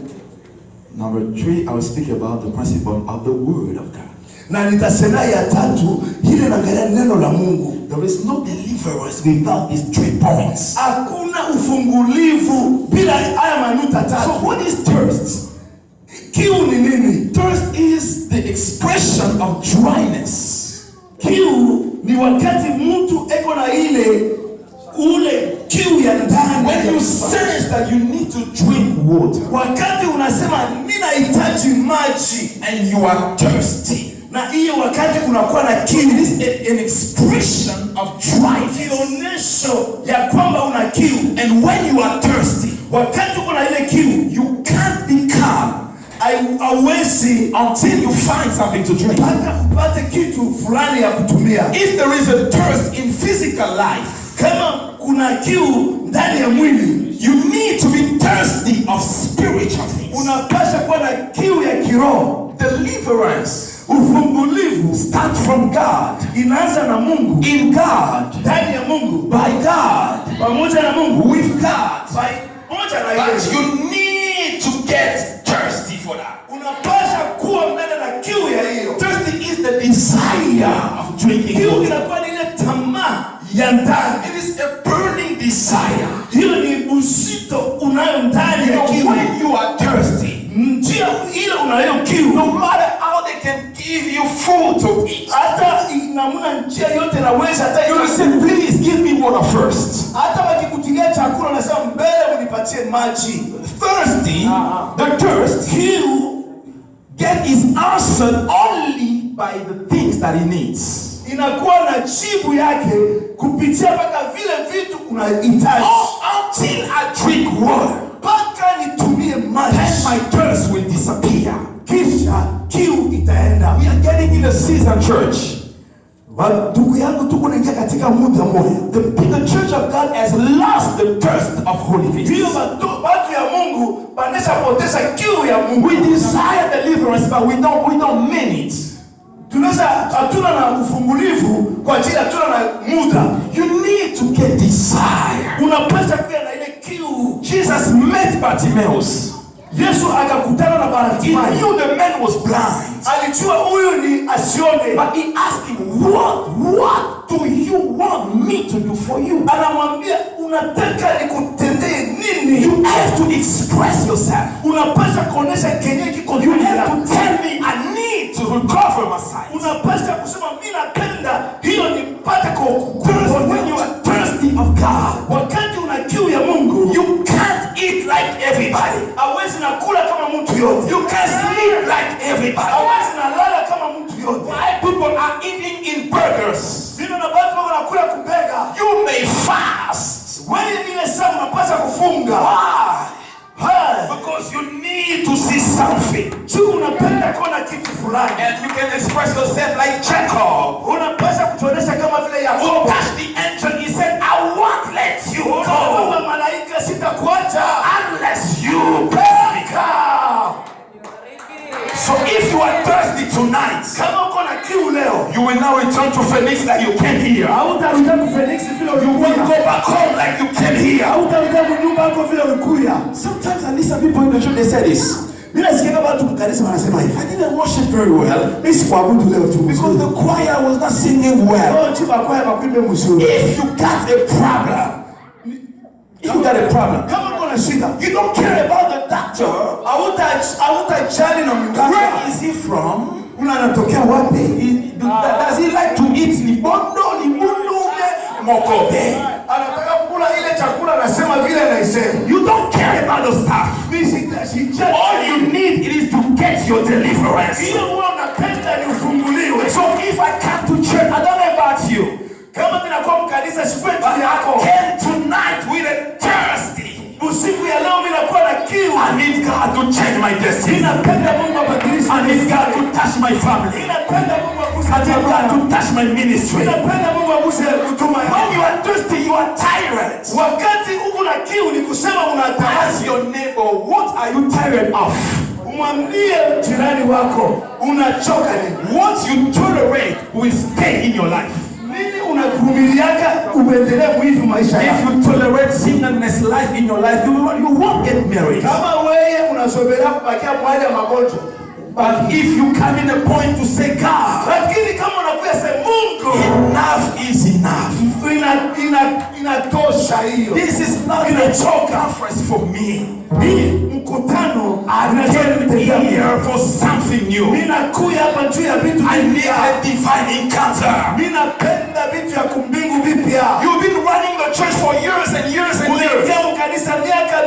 number 3, I will speak about the principle of the word of God. Na nitasemea ya tatu ile naangalia neno la Mungu. There is no deliverance without these 3 points. Hakuna ufungulivu bila haya manuta tatu. So what is thirst? Kiu ni nini? Thirst is the expression of dryness. Kiu ni wakati mtu eko na ule kiu ya ndani. When you sense that you need to drink water. Wakati unasema ninahitaji maji And you are thirsty. na hiyo wakati unakuwa na kiu. It is an expression of dryness. Kionyesho ya kwamba una kiu. And when you are thirsty, wakati uko na ile kiu, you can't be calm hauwezi until you find something to drink. mpaka upate kitu fulani ya kutumia. If there is a thirst in physical life, kama kuna kiu ndani ya mwili, you need to be thirsty of spiritual things. unapasha kuwa na kiu ya kiroho. Deliverance, ufungulivu, starts from God. Inaanza na Mungu. In God. Ndani ya Mungu. By God. Pamoja na Mungu. With God. Pamoja na But Yesu. you need to get thirsty for that. Unapaswa kuwa mbele na kiu ya hiyo. Thirsty is the desire of drinking Kiu water. inakuwa ni ile tamaa ya ndani. It is a burning desire. Hiyo ni uzito unayo ndani ya kiu. When you are thirsty, njia ile unayo kiu, no matter how they can give you food to eat, hata namna njia yote naweza, hata you will say, please give me water first. hata wakikutilia chakula nasema mbele unipatie maji. Thirsty, the thirst, kiu, get is answered only by the things that he needs. Inakuwa na jibu yake kupitia mpaka vile vitu unahitaji. Until I drink water, mpaka nitumie maji, then my thirst will disappear. Kisha kiu itaenda. We are getting in a season, church. Ndugu yangu, tuko naingia katika muda moja. The church of God has lost the thirst of holiness. Hiyo watu ya Mungu banesha poteza kiu ya Mungu. We desire deliverance, but we don't mean it. Tunaweza hatuna na ufungulivu kwa ajili hatuna na muda. You need to get desire. Unapaswa kuwa na ile kiu. Jesus met Bartimaeus. Yesu akakutana na Bartimaeus. He knew the man was blind. Alijua huyu ni asione. But he asked him, what do you want me to do for you? Anamwambia, unataka nikutendee nini? You have to express yourself. Unapaswa kuonesha kenye kiko ndani yako. You have to tell me I need to recover my sight. Unapaswa kusema mimi napenda hiyo nipate when you are thirsty of God. Wakati una kiu ya Mungu, you can't eat like everybody. Hawezi na kula kama mtu yote. You can't sleep like everybody. Hawezi na lala kama mtu yote. Why people are eating in burgers? Vile na watu wanakula kubega. You may fast. Wewe ile saa unapaswa kufunga. Because you need to see something. Tu unapenda kuona kitu fulani. And you can express yourself like Jacob. Unapaswa kutuonesha kama vile Yakobo. Who touched the angel, he said, I won't let you go. Kama malaika sitakuacha unless you pay. So if you are thirsty tonight, kama uko na kiu leo, you will now return to Phoenix like you came here. Hautarudi ku Phoenix vile ulikuja. You will go back home like you came here. Hautarudi kunyumba yako vile ulikuja. Sometimes I listen people in the church, they say this. Bila sikia watu kanisa wanasema hivi. I didn't worship very well. Mimi sikuabudu leo tu. Because the choir was not singing well. Oh, chiba kwaya makwimbe mzuri. If you got a problem, kama uko na shida, you don't care about the doctor. Hautajali na mganga. Where is he from? Anatokea wapi? Does he like to eat libondo, libunduge, mokobe? Anataka kula ile chakula anasema vile anaisema. You don't care about the stuff. All you need is to get your deliverance. Hiyo wewe unapenda ni ufunguliwe. So if I come to church, I don't know about you. Kama mimi nakuwa mkanisa sikwetu yako. I came tonight with a thirsty. Usiku ya leo mimi nakuwa na kiu. I need God to change my destiny. Ninapenda Mungu abadilishe. I need God to touch my family. Ninapenda Mungu aguse. I need God to touch my ministry. Ninapenda Mungu aguse huduma yangu. When you are thirsty, you are tired. Wakati uko na kiu ni kusema unataka. Ask your neighbor, what are you tired of? Umwambie jirani wako unachoka nini? What you tolerate will stay in your life. Nini unavumiliaka uendelee kuishi maisha yako? If you tolerate singleness life in your life, you won't get married. Kama wewe unasogelea kubakia mwali ya magonjwa. But if you come in a point to say God, lakini kama unakuja sema Mungu, enough is enough. Inatosha hiyo. This is not a conference for me. Hii mkutano I came here for something new. Ninakuja hapa juu ya vitu I need a divine encounter. Ninapenda vitu ya kumbingu vipya. You've been running the church for years and years and years. Unaingia kanisa miaka.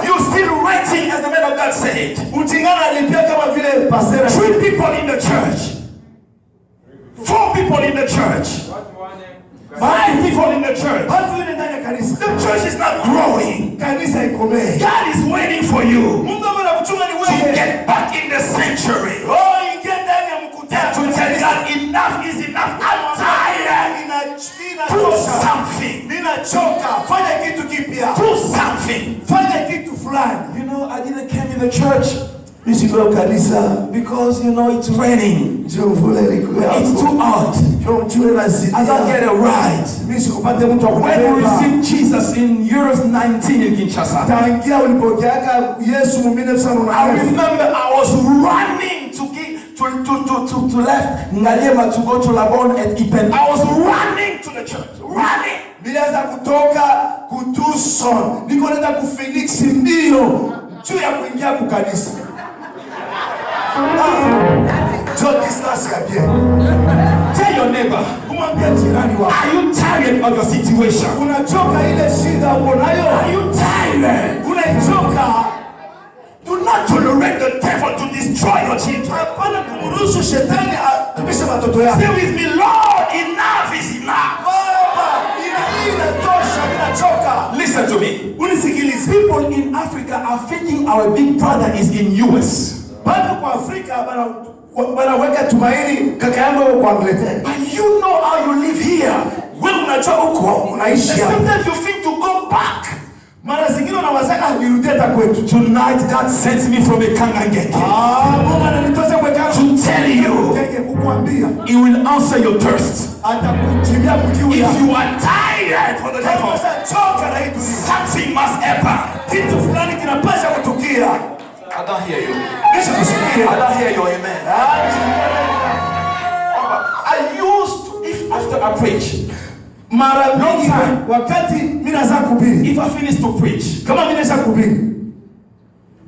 You're still writing as the man of God said. Utingana alipia kama vile pastor. 3 people in the church. 4 people in the church. 5 people in the church. The church is not growing. God is waiting for you to get back in the sanctuary. And to tell God enough is enough. I'm tired. Do something. Do something. You know, I didn't come in the church Nishikwa kanisa. Because you know it's raining. It's too hot. I don't get a ride. When you received Jesus in Euros 19 in Kinshasa, I remember I was running to left Ngaliema to go to Labon and Ipen. I was running to the church. Running. Nilianza kutoka kutuson. Niko nenda ku Phoenix mbio juu ya kuingia ku kanisa. Tell your neighbor, are you tired of your situation? Are you tired? Do not tolerate the devil to destroy your children. Say with me, Lord, enough is enough. Listen to me. People in Africa are thinking our big brother is in US. Wanaweka tumaini kaka yangu kwa Angleterre. But you know how you live here. Wewe unajua huko unaishi hapa. Sometimes you think to go back. Mara zingine unawazaka nirudie hata kwetu. Tonight God sends me from a Kangangeke. Mungu ananitoa kwa Kangangeke to tell you He will answer your thirst. Atakutimia kiu yako. If you are tired for the devil, something must happen. Kitu fulani kinapaswa kutukia. I don't hear you. I don't hear your amen. I used to, if after I preach, mara mingi wakati mimi naanza kuhubiri, if I finish to preach, kama mimi naanza kuhubiri,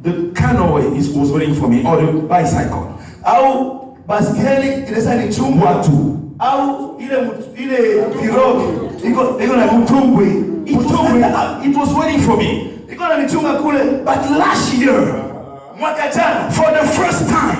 the canoe was waiting for me, or the bicycle, au baskeli inaweza nichungwa tu, au ile pirogi iko na mtumbwi, it was waiting for me. Iko na nichunga kule. But last year, mwaka jana, for the first time,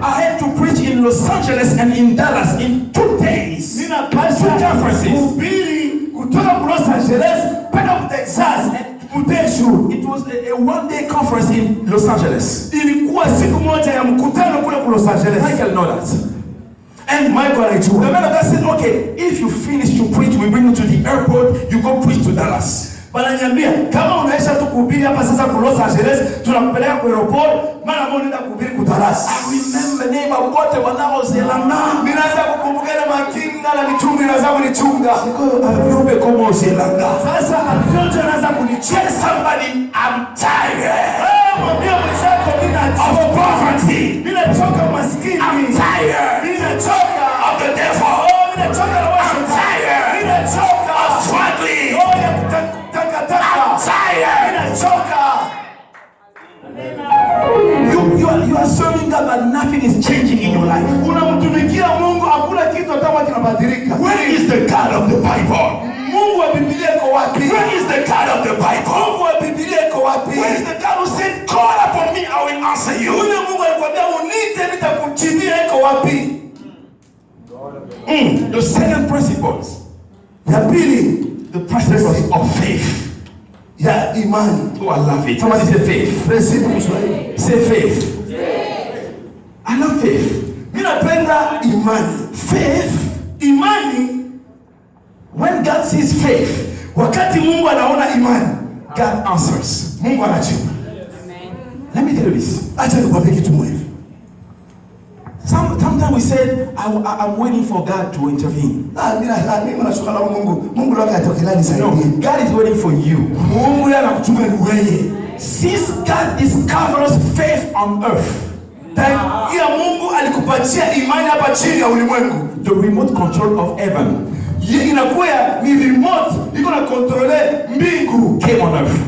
I had to preach in Los Angeles and in Dallas in 2 days. Nina pasha kuhubiri kutoka Los Angeles mpaka Texas mteshu. It was a one-day conference in Los Angeles. Ilikuwa siku moja ya mkutano kule Los Angeles. Michael know that. And Michael anaijua. The man of God said, okay, if you finish to preach, we bring you to the airport, you go preach to Dallas. Wananiambia kama unaisha tu kuhubiri hapa sasa kwa Los Angeles, tunakupeleka kwa airport, maana mbona unaenda kuhubiri kwa Dallas. I remember neighbor wote wanaozelana. Ninaanza kukumbuka ile makinga na mitungi inaanza kunichunga. Viumbe kama uzelanga. Sasa avyote anaanza kunicheka. Somebody, I'm tired. Mwambie mwenzako of poverty. Ninachoka umaskini. I'm tired. Ninachoka of the devil. Ninachoka na I'm tired. Ninachoka of struggling. I'm tired. You are serving God, but nothing is changing in your life. Unamtumikia Mungu, hakuna kitu hata kinabadilika. Where is the God of the Bible? Mungu wa Biblia iko wapi? Where is the God of the Bible? Mungu wa Biblia iko wapi? Where is the God who said, call upon me, I will answer you? Yule Mungu alikwambia uniite nitakujibu, iko wapi? The second principle. Ya pili, the principle of faith. Ya imani. Oh, I love it. Somebody say faith. Say faith. I love faith. Mimi napenda imani. Faith, imani. When God sees faith, wakati Mungu anaona imani, God answers. Mungu anajibu. Let me tell you this. Acha nikwambie kitu moja. Sometimes we said, I'm waiting for God to intervene. No, God is waiting for you. Since God discovers faith on earth, the remote control of heaven came on earth.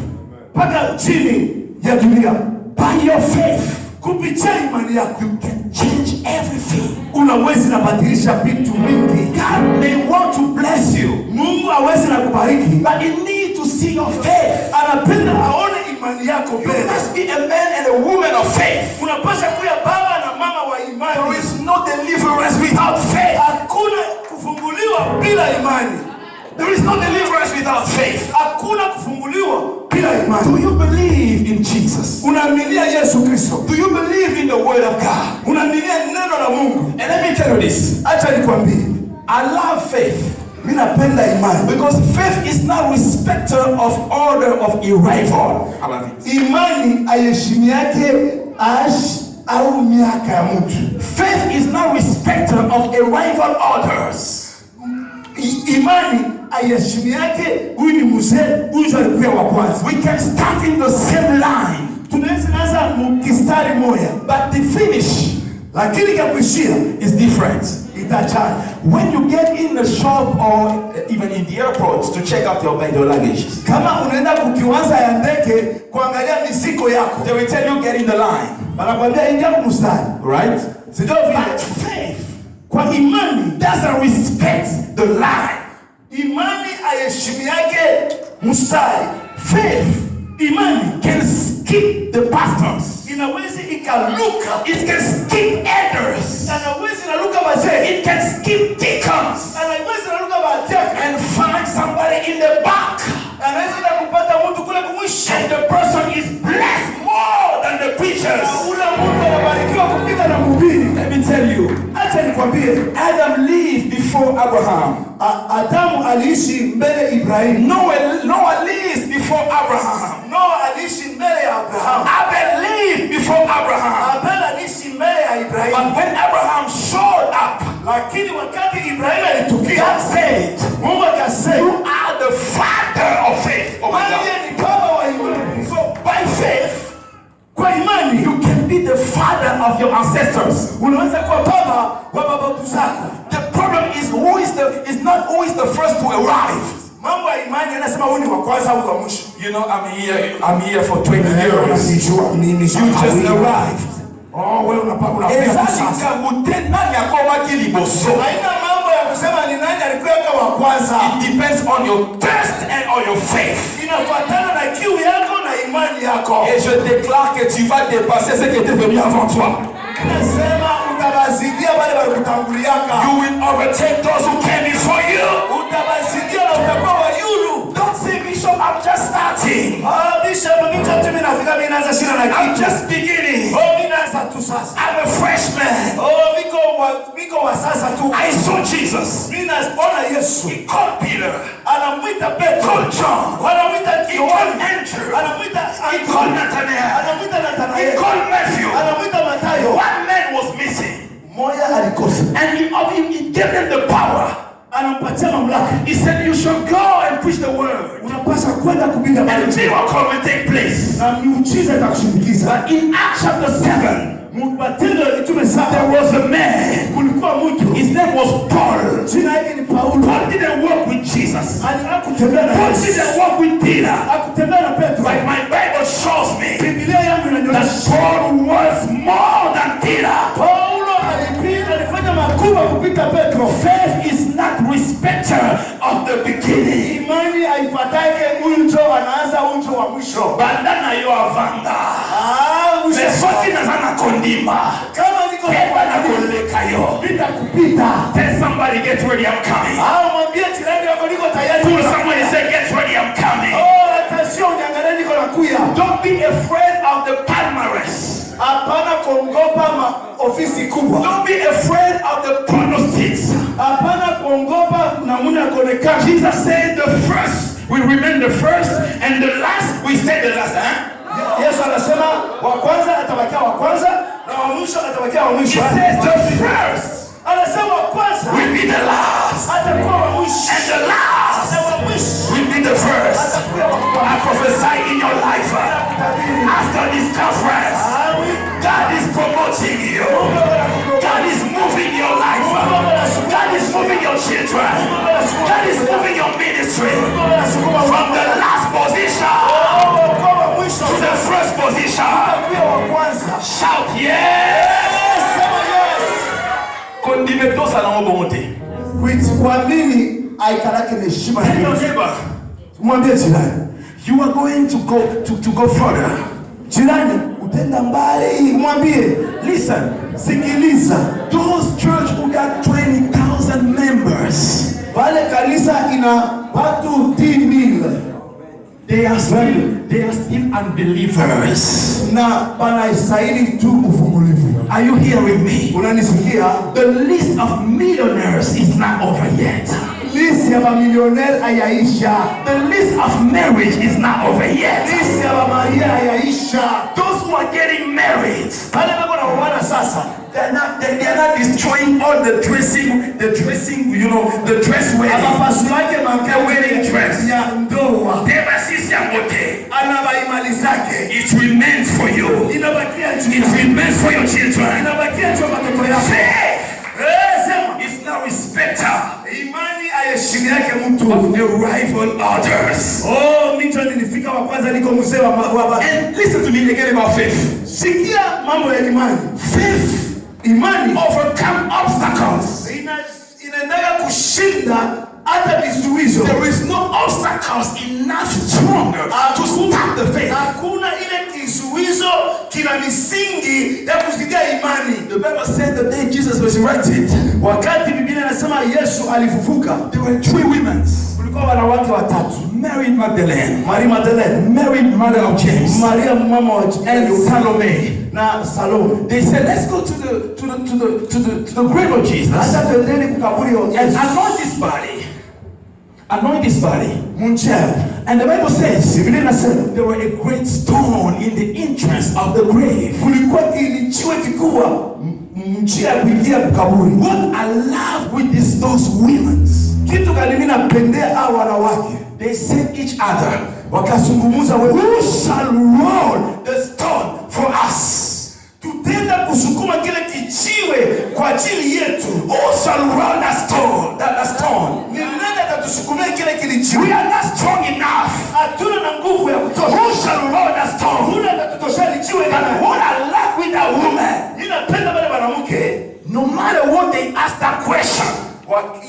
By your faith, kupitia imani yako, you can change everything. Unaweza kubadilisha vitu vingi. God may want to bless you. Mungu hawezi na kubariki, but he needs to see your faith. Anapenda aone imani yako. You must be a man and a woman of faith. Unapaswa kuwa baba na mama wa imani. There is no deliverance without faith. Hakuna kufunguliwa bila imani. There is no deliverance without faith. Hakuna kufunguliwa bila imani. Do you believe in Jesus? Unaaminia Yesu Kristo? Do you believe in the word of God? Unaaminia neno la Mungu? And let me tell you this. Acha nikwambie, I love faith. Mimi napenda imani. Because faith is not respecter of order of arrival. Imani haiheshimi yake au miaka ya mtu. Faith is not respecter of arrival orders. Imani haiheshimi yake huyu ni mzee, huyu alikuwa wa kwanza. We can start in the same line. Tunaweza anza mkistari moja, but the finish, lakini kuishia is different. Itachana. When you get in the shop or even in the airport to check out your luggage, kama unaenda kukiwanja ya ndege kuangalia mizigo yako, they will tell you get in the line. Wanakuambia ingia mstari, right? Sio vile. But faith, kwa imani, doesn't respect the line. Imani haiheshimi yake mstari. Faith, imani can skip the pastors. Inaweza ikaluka. It can skip elders. Inaweza inaluka wazee. It can skip deacons. Inaweza inaluka watiaka. And find somebody in the back. Anaweza kupata mtu kule kumwisho. And the person is blessed more than the preachers. Ule mtu anabarikiwa kupita na mhubiri. Let me tell you. Acha nikwambie. Adam lived before Abraham. Adamu aliishi mbele Ibrahim. Noah lived before Abraham. Noah aliishi mbele ya Abraham. Abel lived before Abraham. Abel aliishi mbele ya Ibrahim. But when Abraham showed up, lakini wakati Ibrahim alitukia, God said, Mungu akasema, you are the father of faith. Oh my God. ni baba wa imani. So by faith, kwa imani, you can be the father of your ancestors. Unaweza kuwa baba wa babu zako. The problem is not who is the first to arrive. Mambo ya imani anasema huyu ni wa kwanza au wa mwisho. You know, I'm here for 20 years. You just arrived. Oh, wewe unapaka sasa. Haina mambo ya kusema ni nani alikuwa wa kwanza. It depends on your thirst and on your faith. Inafuatana na kiu yako na imani yako. Et je déclare que tu vas dépasser ce qui était venu avant toi. Nasema utabazidia wale walikutanguliaka. You will overtake those who came before you. Utabazidia na utakuwa wa yulu. Don't say, Bishop, I'm just starting. Bishop, I'm just beginning. I'm a freshman. I saw Jesus. He called Peter. He called John. He called Andrew. He called Nathanael. He called Matthew. One man was missing. And he gave them the power. He said, you should go and preach the word. And miracle will take place. But in Acts chapter 7, there was a man. His name was Paul. Paul didn't walk with Jesus. Paul didn't walk with Peter. But my Bible shows me that Paul was more than Peter. Faith is not respecter of the beginning. Bandana yo avanga. Mesoti nazana kondima. Keba na koleka yo. Tell somebody get ready, I'm coming. Pull somebody say get ready, I'm coming. Don't be afraid of the palmares. Don't be afraid of the pronostics. Jesus said the first we remain the first and the last we stay the last. Yesu anasema wa kwanza atabakia wa kwanza na wa mwisho atabakia wa mwisho. He says the first anasema wa kwanza will be the last. Atakuwa wa mwisho. And the last will be the first. I prophesy in your life after this conference, God is promoting you. God is moving your life. God is moving your children. God is moving your ministry from the last position to the first position. Shout yes. Kondimeto salamo bomote. Kuamini aikalake heshima. Mwambie jirani, you are going to go further. Jirani, utenda mbali. Mwambie, listen, sikiliza. Those church who got 20,000 members, wale kanisa ina watu 10,000. They are still unbelievers. Na banastahili tu uvumilivu. Are you hearing me? Unanisikia? The list of millionaires is not over yet. list ya mamillionaire hayaisha. The list of marriage is not over yet. List ya Maria hayaisha. Those who are getting married, Wale ambao wanaoana sasa, they're not destroying all the dressing, you know, the dress wedding. Abapasuake The wedding dress. ya ndoa. Teba sisi amote. Anabaimali zake. It remains for you. Inabakia juu. It remains for your children. Inabakia juu watoto yako. Faith Sema. is now respecter Imani ayeshimi yake mtu. of the rival orders. Oh, mimi nilifika wa kwanza niko mzee wa. And listen to me again about faith. Sikia mambo ya imani. Faith Imani overcome obstacles. inaendelea kushinda hata vizuizo. There is no obstacles enough stronger to stop the faith. Hakuna ile kizuizo kina misingi ya kuzidia imani. The Bible said the day Jesus was resurrected, Wakati Biblia inasema Yesu alifufuka, there were 3 women. kulikuwa wanawake watatu. Mary Magdalene, Maria Magdalene, Mary mother of James, Maria mama wa and Salome. na Salome. They said, let's go to the grave of Jesus Hata twendeni kukaburi ya and Yesu. anoint his body. Anoint his body. Munchea. And the Bible says Biblia inasema there were a great stone in the entrance of the grave. kulikuwa kilichiwe kikubwa njia ya kuingia kukaburi. What I love with those women, Kitu gani mimi napendea hao wanawake? they said each other, Wakazungumuza wewe, who shall roll the stone for us? tutenda kusukuma kile kichiwe kwa ajili yetu. Who shall roll that stone? Ni nani atatusukumia kile kilichiwe? We are not strong enough. Hatuna na nguvu ya kutosha. Who shall roll that stone? Huna atatutoshea lichiwe But nani? what I like with that woman, Ninapenda wale wanawake, no matter what they ask that question,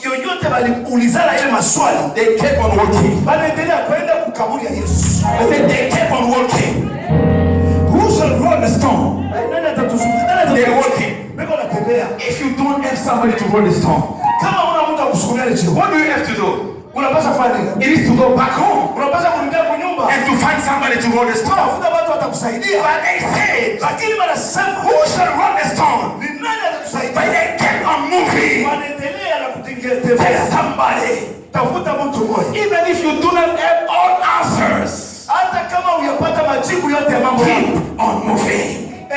yoyote waliulizana ile maswali, they kept on walking. wanaendelea kwenda kukaburi ya Yesu. I said they kept on walking. Who shall roll the stone? Nani atatusukumia? They're walking. Beko natembea. If you don't have somebody to roll the stone, Kama una mtu akusukumia lichiwe, what do you have to do? unapaswa kufanya nini? It is to go back home Unapaswa kurudia kwa nyumba. and to find somebody to roll the stone. Tafuta watu watakusaidia. But they said, Lakini wanasema who shall roll the stone? ni nani But atatusaidia? they kept on moving. Wanaendelea na Tell kutengeneza. somebody, Tafuta mtu mmoja. even if you do not have all answers, Hata kama uyapata majibu yote ya mambo keep yako, on moving.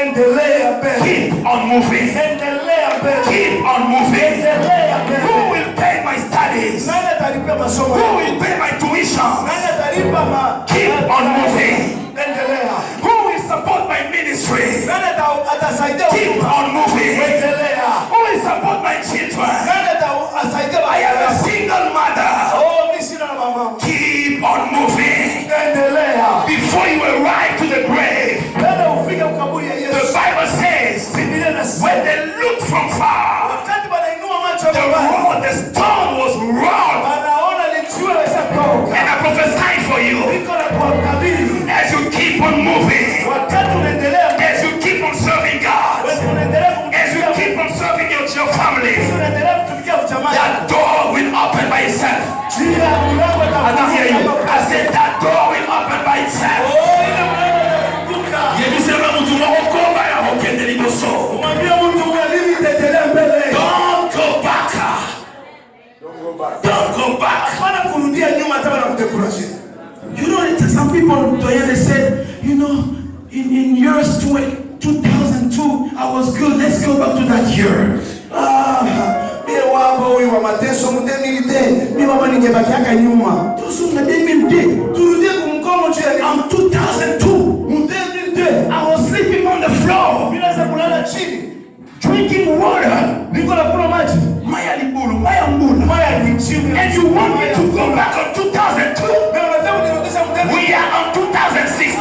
endelea mbele. Keep on moving. Endelea mbele. Keep on moving. Endelea Who mbele. will pay my studies? Nani atalipa masomo Who yako? will pay my tuition? Nani atalipa Keep on moving. Endelea. Who will support my ministry? Nani atasaidia Keep huduma? on moving. Endelea. Who will support my children? Nani atasaidia I am a watoto? single mother. Oh, mimi sina na mama. Keep on moving. Endelea. Before you arrive to the grave, Nenda ufike ukaburi ya the Yesu. Bible says, Biblia inasema when they looked from far, wakati wanainua macho the stone was rolled. wanaona lichiwe lishatoka. And I prophesy for you, Niko na kuwakabili. as you keep on moving, Wakati unaendelea as you keep on serving God, unaendelea as you keep on serving your family, unaendelea kutumikia ujamaa. that door will open by itself. Njia ya mlango I don't hear you. I said that door will open by itself. Oh, ile mlango itafunguka. Yebisema mtu waokoba ya hokende liboso. Mwambie mtu mwalimu itaendelea mbele. Don't go back. Don't go back. Hapana kurudia nyuma hata wanakudekuraje. You know, some people they said, you know, in years 2002, I was good. Let's go back to that year. Mie wabo huyu wa mateso mdemilite. Mie wabo ningebakiaka nyuma. Tusunga 2002. Turudie kumkomo juu ya I'm 2002. mdemilite. I was sleeping on the floor, Bila za kulala chini. drinking water. Niko na kunywa maji. Maya libulu, maya mbulu. Maya ni chini. And you want me to go back on 2002? Na unataka kunirudisha mdemilite. We are on 2016.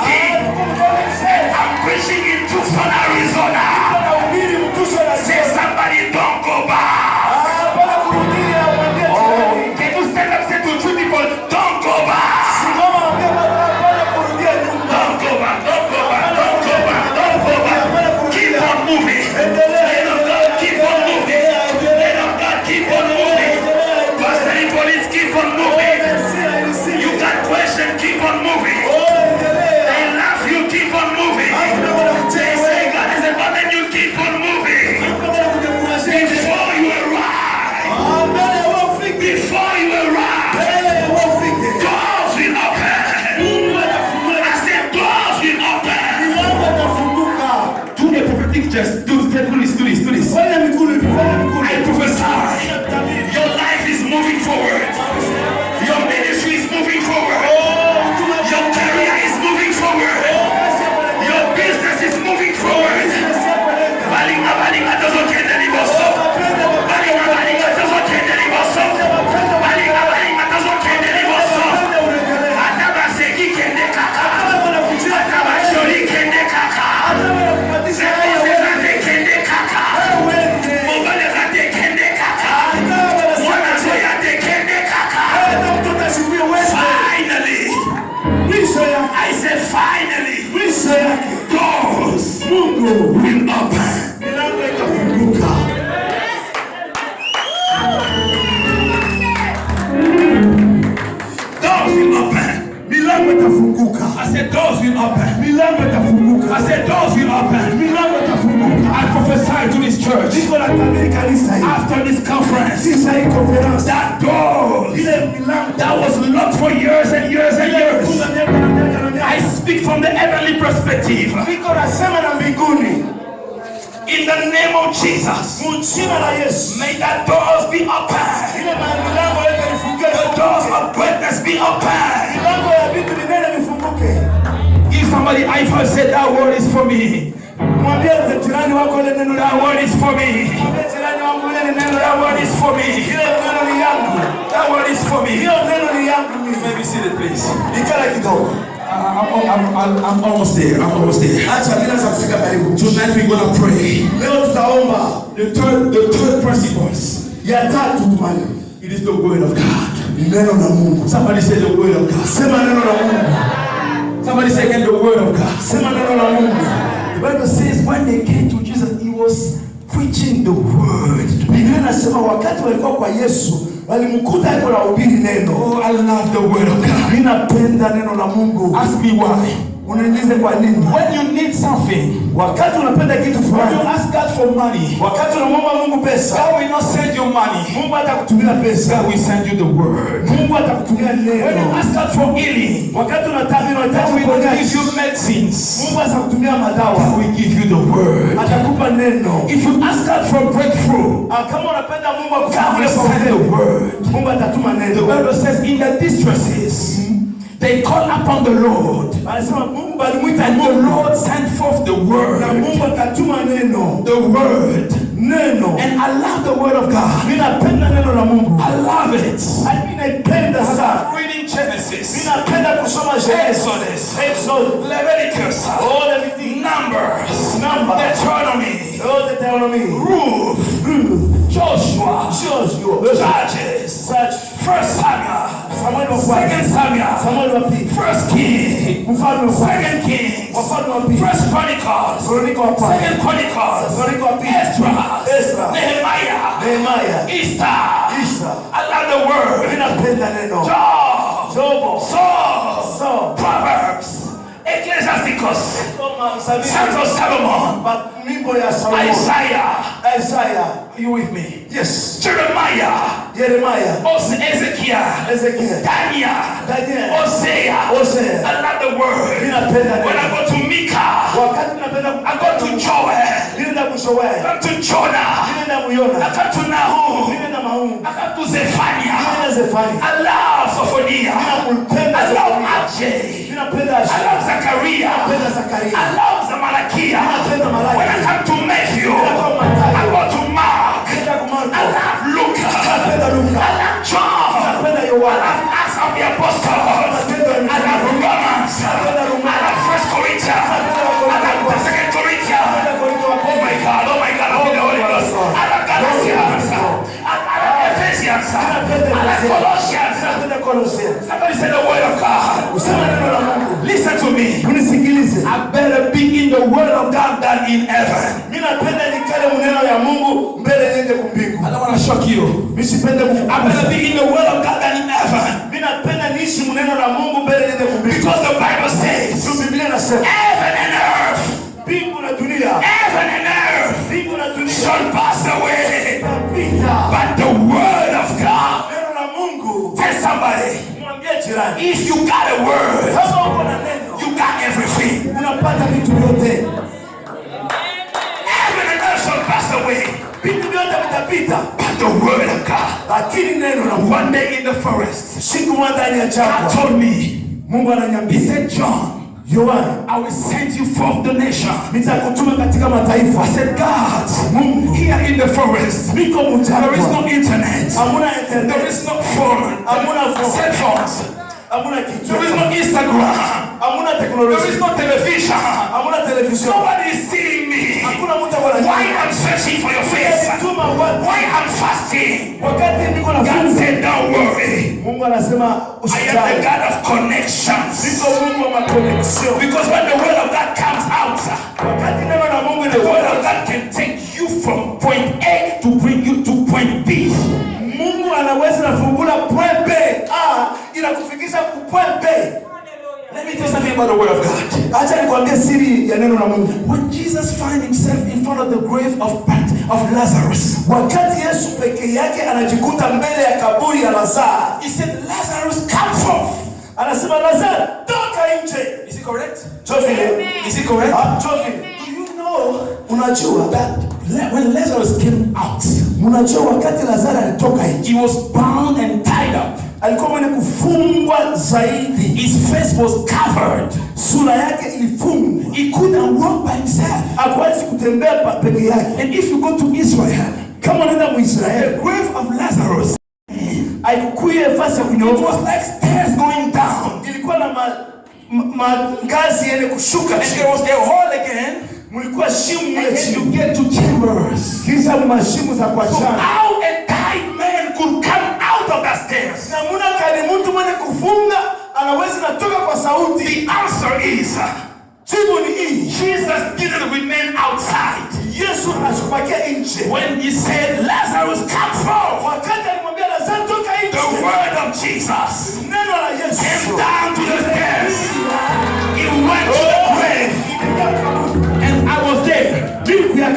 And I'm preaching in Tucson, Arizona. Unahubiri mtusho na Say somebody, don't go back. hapana kurudia mwambie jirani. Can you stand up and say to two people, don't go back? Simama mwambie hapana kurudia nyuma. Don't go back, don't go back, don't go back, don't go back. Keep on moving. Men of God, keep on after this conference, that door that was locked for years and years and years, I speak from the heavenly perspective. In the name of Jesus, may that doors be open. The doors of greatness be open. If somebody I first said that word is for me. That word is for me. That word is for me. That word is for me. Maybe see the place. I'm almost there. I'm almost there. Tonight we're gonna pray. The third principles. It is the word of God. Somebody say the word of God. Somebody say again the word of God. The Bible says when they came to Jesus, he was preaching the word. Oh, I love the word of God. Ask me why. When you need something, when you ask God for money, God will not send you money. God will send you the word. When you ask God for healing, God will give you medicines. God will give you the word. If you ask God for breakthrough, God will send the word. The Bible says in the distresses, they call upon the Lord, and the Lord sent forth the word. The word. And I love the word of God. I love it. I'm reading Genesis, Exodus, Leviticus, Numbers, Deuteronomy, Ruth, Joshua, Judges, 1 Samuel, 2 Samuel, 1 King, 2 Kings, 1 Chronicles, 2 Chronicles, Ezra, Nehemiah, Esther. I love the word. Job, Saul, Proverbs, Ecclesiasticus, Sons of Solomon, Isaiah. Are you with me? Yes. Jeremiah, Ezekiel, Daniel, Hosea. I love the word. When I go to Micah, I go to Joel, I go to Jonah, I go to Nahum, I go to Zephaniah. I love Sophoniah, I love Ajay, I love Zachariah, I love Zamalakiah. When I come to Matthew, I go to Mark, I love Luke, I love John, I love Acts of the Apostles, I love Romans, I love 1 Corinthians, I love 2 Corinthians. Oh my God, I feel the Holy Ghost. I love Galatians, I love Ephesians, I love Colossians. Somebody say the word of God. Listen to me. I better be in the word of God than in heaven. I don't want to shock you. I better be in the word of God than in heaven. Because the Bible says heaven and earth shall pass away, but the word of God. Tell somebody, if you got a word, you got everything. Heaven and earth shall pass away, but the word of God. One day in the forest, God told me, he said, John, I will send you forth the nation. I said, God, here in the forest, there is no internet, there is no phone, cell phones, there is no Instagram, there is no television, nobody is seeing me. Why I'm searching for your face? Why I'm fasting? God said, don't worry, I am the God of connections. Because when the word of God comes out, the word of God can take you from point A to bring you to point B. Mungu anaweza kufungula point B inakufikisha ku point B. Let me tell you something about the word of God. Acha nikwambie siri ya neno la Mungu. When Jesus find himself in front of the grave of Lazarus, wakati Yesu peke yake anajikuta mbele ya kaburi ya Lazaro, he said, Lazarus, come forth. Anasema Lazaro, toka nje. Is it correct? Is it correct? Do you know unajua that when Lazarus came out, unajua wakati Lazaro alitoka nje, he was bound and tied up. Alikuwa mwenye kufungwa zaidi. His face was covered. Sura yake ilifungwa. He couldn't walk by himself. Hakuwezi kutembea peke yake. And if you go to Israel, kama unaenda Muisraeli, the grave of Lazarus, haikukuye nafasi ya kunyooka. It was like stairs going down. Ilikuwa na ngazi yenye kushuka. And there was a hole again. Mulikuwa shimo mle chini. You get to chambers. Kisha mashimo za kuachana. So how a tied man could come out of the stairs? Na muna kani mtu mwenye kufunga anaweza natoka kwa sauti. The answer is jibu ni hii. Jesus didn't remain outside. Yesu asikubakia nje. When he said Lazarus come forth, wakati alimwambia Lazaro toka nje, the word of Jesus neno la Yesu came down to the stairs. He went to the grave. And I was there.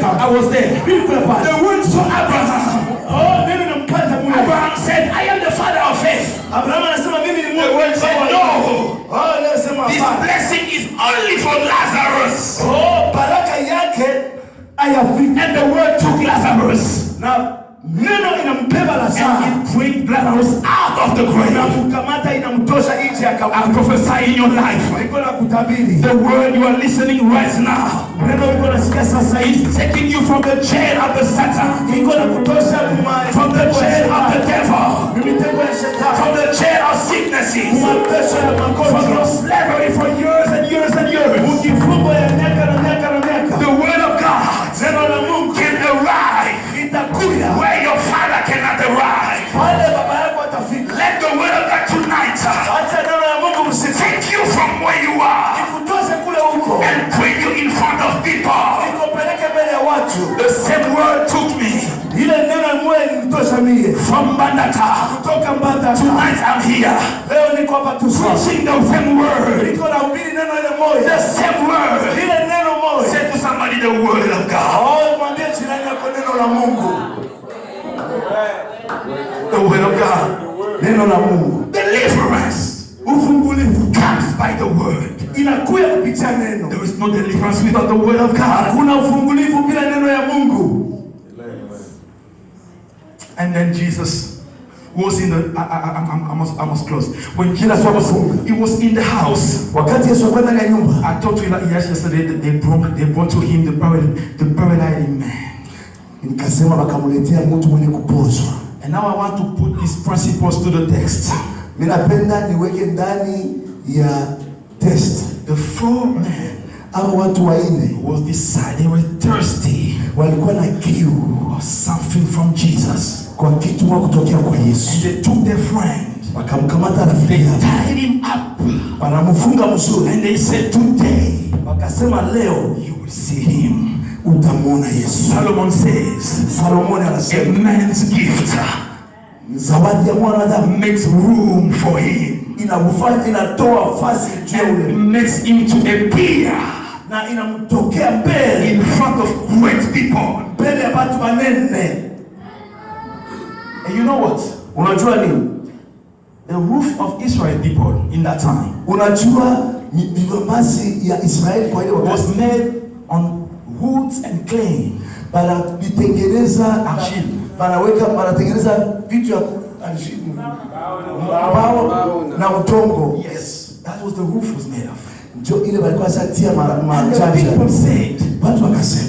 I was there. The word to Abraham. Abraham said, I am the father of faith. The word said, no. This blessing is only for Lazarus. And the word took Lazarus. Neno inampeba Lazaro. And it bring Lazarus out of the grave. Inamkamata inamtosha nje ya kaburi. I prophesy in your life. Iko na kutabiri. The word you are listening right now. Neno iko nasikia sasa hivi. It's taking you from the chain of the Satan. Iko na kutosha from the chain of the devil. Mitego ya shetani. From the chain of sicknesses. Mateso ya magonjwa. From your slavery for years and years and years. Ukifungo ya miaka na miaka na miaka. The word of God. Neno la Mungu can arrive. Itakuja. Where your father cannot arrive. Pale baba yako atafika. Let the word of God tonight take you from where you are and bring you in front of people. The same word took me from Mbandaka. Tonight I'm here preaching the same word. The same word. Say to somebody the word of God. The word of God. Deliverance comes by the word. There is no deliverance without the word of God. And then Jesus was in the I must close. When Jesus was in the house. I told you that yesterday that they brought to him the paralyzed man. And now I want to put these principles to the text. The four men was decided they were thirsty or something from Jesus. And they took their friend. They tied him up. And they said, today you will see him. Solomon says, a man's gift makes room for him and makes him to appear in front of great people. And you know what? The roof of Israel people in that time was made on woods and clay. Yes, that was the roof was made of. And the people said,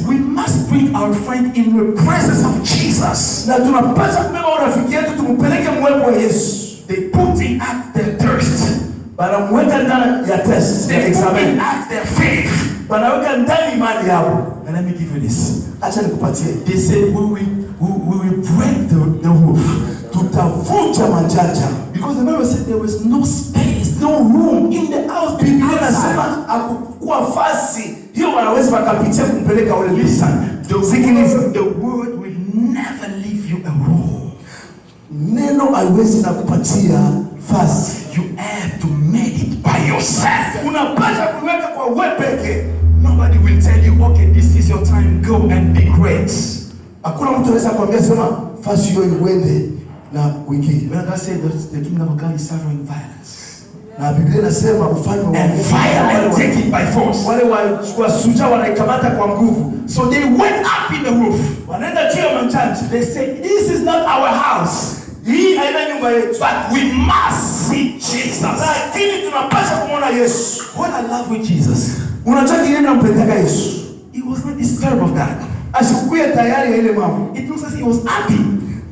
we must bring our friend in the presence of Jesus. They put in act their thirst. They put in act their faith. And let me give you this. They said, we will break the roof. Because the Bible said there was no space, no room in the house. Listen, the word will never leave you alone. You have to make it by yourself. Unapaswa kuweka kwa wewe peke. Nobody will tell you, okay, this is your time, go and be great. Hakuna mtu anaweza kuambia sema fasi hiyo uende na wiki. When God said that the kingdom of God is suffering violence. Na Biblia inasema ufalme wa And violence take it by force. Wale wasuja wanaikamata kwa nguvu. So they went up in the roof. Wanaenda juu ya manjanja. They said, this is not our house. Hii haina nyumba yetu. But we must see Jesus. Lakini tunapaswa kumwona Yesu. What I love with Jesus, Unajua kile ninampendeka Yesu. he was not disturbed of that. Asikuye tayari ya ile mambo. It looks as he was happy.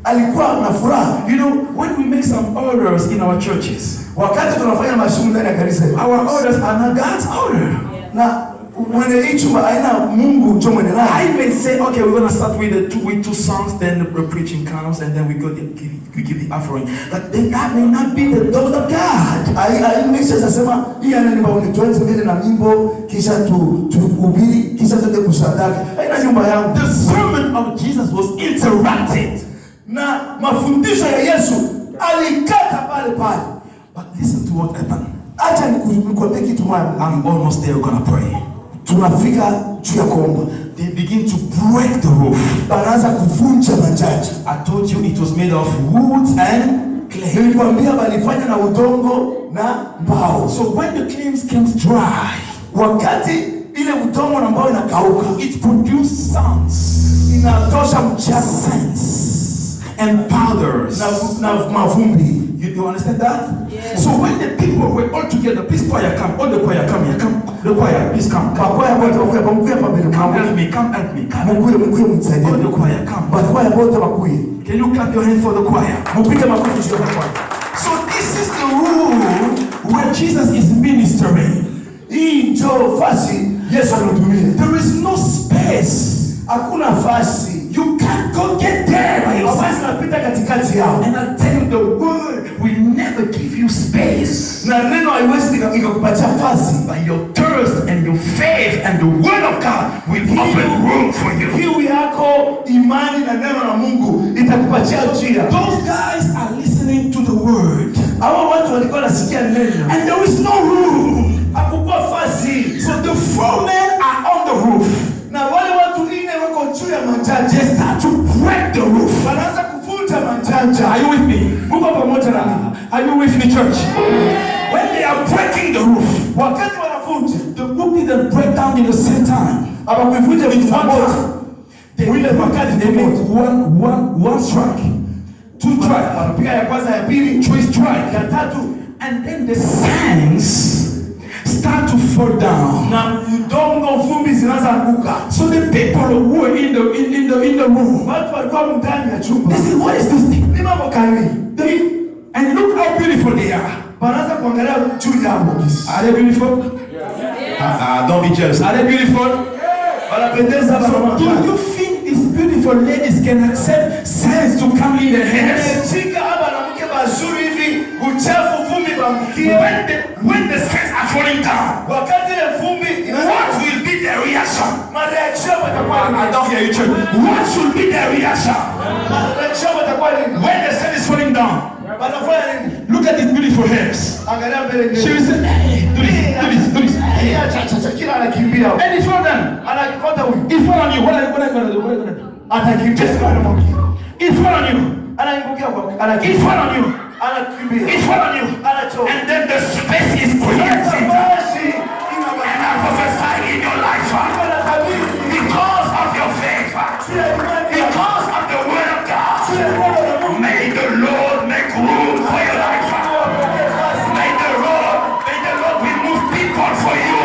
Alikuwa na furaha. You know, when we make some orders in our churches, Wakati tunafanya mashughuli ndani ya kanisa, our orders are not God's order. na mwenye hii chumba haina Mungu ndio mwenye nayo. I may say, okay, we're going to start with two songs, then the preaching comes, and then we give the offering. But then that may not be the Lord of God. Aimesha sema hii ananipa unituanze mbele na nyimbo kisha tuhubiri kisha tuende kusadaka. Haina nyumba yangu. The sermon of Jesus was interrupted. Na mafundisho ya Yesu alikata pale pale. But listen to what happened. Acha nikwambie kitu moja. I'm almost there, we're going to pray. Tunafika juu ya kuomba. They begin to break the roof. Banaanza kuvunja manjanja. I told you it was made of wood and clay. Nilikwambia balifanya na udongo na mbao. So when the clay comes dry, wakati ile udongo na mbao inakauka, it produces sounds, inatosha mchanga, scents and powders na mavumbi. You understand that? Yes. So when the people were all together, please choir come, all the choir come here, come, the choir, please come. Come help me, come help me, come. All the choir come. Can you clap your hands for the choir? So this is the room where Jesus is ministering. There is no space. You can't go get there by yourself. And I tell you, the word will never give you space. By your thirst and your faith and the word of God will open room for you. Those guys are listening to the word. And there is no room. So the 4 men are on the roof. They start to break the roof. Are you with me? Are you with me, church? When they are breaking the roof, the roof didn't break down in the same time. They make one strike, 2 strike, 3 strike, and then the sands start to fall down. So the people who were in the room, they said, what is this thing? And look how beautiful they are. Are they beautiful? Yeah. Don't be jealous. Are they beautiful? So do you think these beautiful ladies can accept sand to come in their hands? When the sands are falling down, what will be the reaction? I don't hear you, church. What should be the reaction? When the sand is falling down, look at these beautiful hairs. She will say, hey, do this. And it's for them. It's for on you. What are you going to do? It's for on you. It's for on you. It's for on you. And then the space is created. And I prophesy in your life because of your faith, because of the word of God. May the Lord make room for your life. May the Lord remove people for you.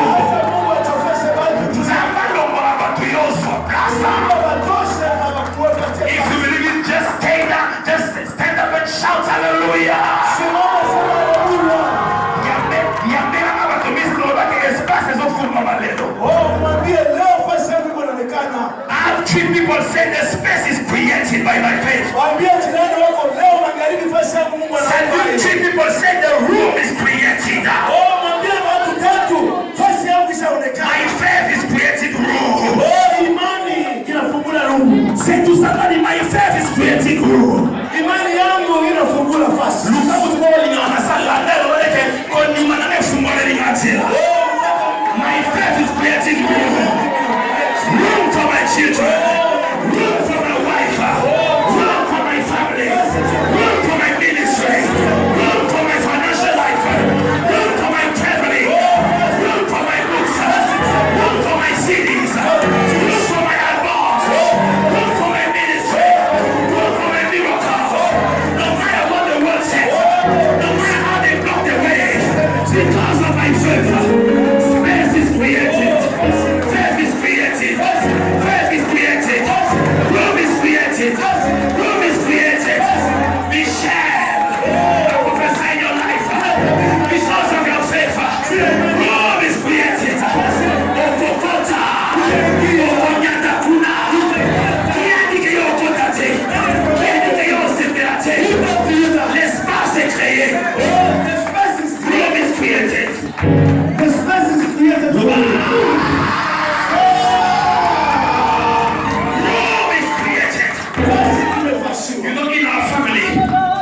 If you believe it, just stay down, just stand up and shout hallelujah. creating. My faith is creating room for my children, room for my wife, room for my family, room for my ministry, room for my financial life, room for my traveling, room for my books, room for my CDs, room for my albums, room for my ministry, room for my miracles. No matter what the world says, no matter how they block the way, because of my faith, space is created. Faith is created. Faith is created. Room is created. Room is created. Michelle, I prophesy in your life because of your faith. Room is created. Okokota, Onyadakuna, Kiyanike Yokotate, Kiyanike Yoseperate. L'espace est créé. Room is created. The space is created. Room is created. You know, in our family,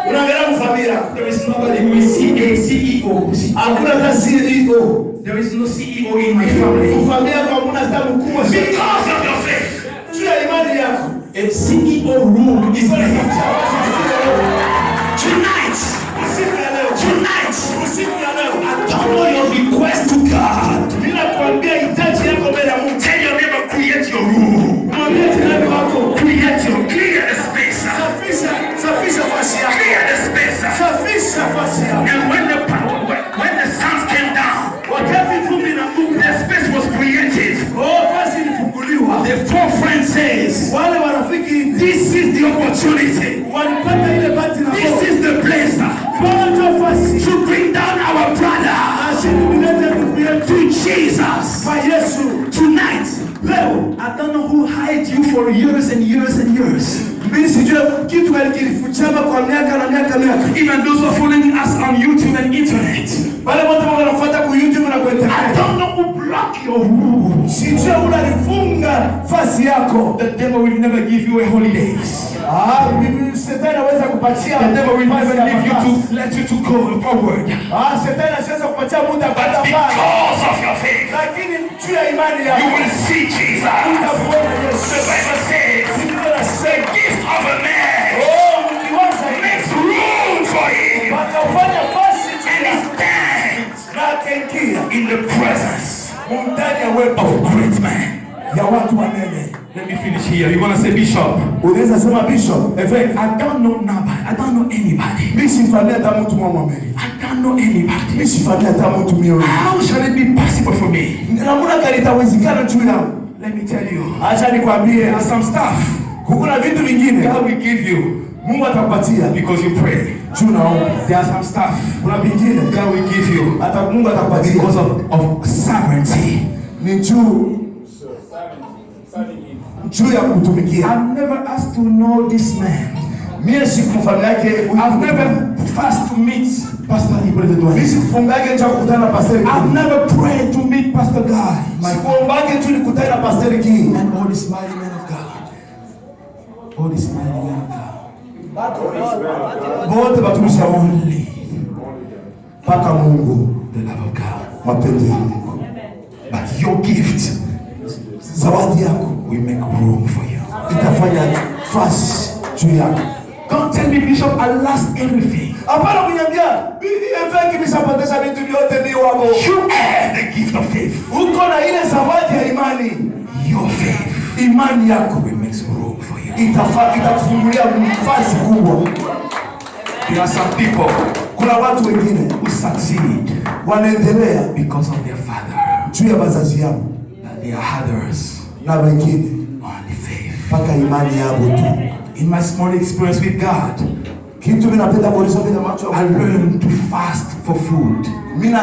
Unaangalia mfamilia. there is nobody who is CEO. Hakuna hata CEO. There is no CEO in my family. Mfamilia kwa kuna hata mkubwa sana. Because of your faith, Juu ya imani yako. a CEO room is created. Tonight, Usiku ya leo. tonight, Usiku ya leo. I don't know your request to God. Ninakwambia hitaji yako mbele ya Mungu. Tell your neighbor, create your room. Mwambie jirani wako. Clear the space. Safisha nafasi yako. Clear the space. Safisha nafasi yako. And when the suns came down, Wakati vumbi inaanguka, the space was created. nafasi ilifunguliwa. The four friends says, Wale marafiki this is the opportunity. walipata ile bahati na This is the place Bwana nafasi to bring down our brother ashindilete ndugu yetu to Jesus. kwa Yesu. Tonight, Leo I don't know who hired you for years and years and years. mimi sijui kitu kilifuchama kwa miaka na miaka. Even those who are following us on YouTube and internet. Wale wote wanafuata ku YouTube na kwa I internet. don't know who blocked your room. Sijui unalifunga nafasi yako. The devil will never give you a holiday. Bibi Shetani anaweza kupatia. The devil will never nafasi ya leave you nafasi. to let you to go forward. Shetani anaweza kupatia muda But kwenda mbali. because of your faith, Lakini juu ya imani you yako will see Jesus. utamuona The Yesu. Bible says, Biblia the inasema, gift of a man mkiwaza makes room for him, watafanya nafasi and he stands na akaingia in the presence ndani ya uwepo of great men. ya watu wanene. Let me finish here. You want to say, Bishop? Unaweza sema Bishop, I don't know nobody. I don't know anybody. mimi sifahamia hata mtu mwamwameli. I don't know anybody. Mimi sifahamia hata mtu mioyo. How shall it be possible for me? Namna gani itawezekana juu yangu? Let me tell you. Acha nikwambie, There are some stuff kuna vitu vingine God will give you Mungu atakupatia because you pray. juu naomba. There are some stuff Kuna vingine God will give you hata Mungu atakupatia because of sovereignty. ni juu ya kutumikia. I've never asked to know this man. Mimi sikumfahamu yake. I've never fast to meet Pastor Ibrahim. Mimi sikufungage cha kukutana na Pastor King. I've never prayed to meet Pastor Guy. Sikuombage tu nikutane na Pastor King. And all these mighty men of God. All these mighty men of God. Wote watumishi wa Mungu Only mpaka Mungu, the love of God. mapenzi ya Mungu. But your gift Zawadi yako will make room for you. itafanya nafasi juu yako. Don't tell me, Bishop, I lost everything. Hapana kuniambia mimi nimeshapoteza vitu vyote ni wako. You have the gift of faith. Uko na ile zawadi ya imani. Your faith Imani yako will make room for you. itakufungulia nafasi kubwa. There are some people Kuna watu wengine who succeed wanaendelea because of their father. juu ya wazazi yao There are others na wengine only faith. mpaka imani yao tu. In my small experience with God, Kitu mimi napenda kuuliza bila macho. I learned to fast for food. Mimi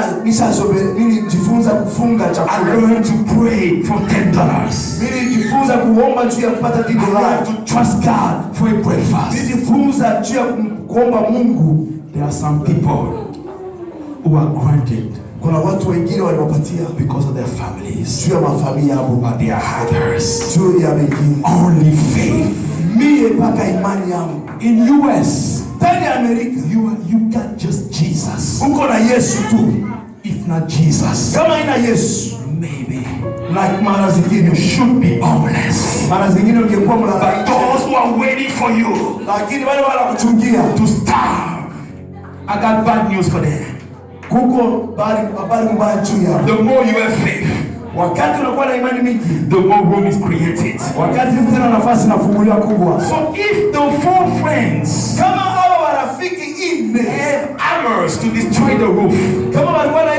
nijifunza kufunga I chakula. learned to pray for $10. Mimi nijifunza kuomba juu ya kupata I learned $10. to trust God for a breakfast. Nijifunza juu ya kuomba Mungu. There are some people who are granted Kuna watu wengine waliwapatia because of their families, juu ya mafamilia yao, but there are others juu ya wengine. only faith. Mimi mpaka imani yangu. In US, Ndani ya Amerika you got just Jesus. uko na Yesu tu. If not Jesus, kama ina Yesu, maybe na mara zingine you should be homeless. mara zingine ungekuwa But mlala, those who are waiting for you lakini wale wanakuchungia to starve, I got bad news for them. kuko habari mbaya juu yao. The more you have faith, Wakati unakuwa na imani mingi, the more room is created. wakati tena nafasi inafunguliwa kubwa. So if the 4 friends Kama hawa marafiki ine have hammers to destroy the roof, kama walikuwa na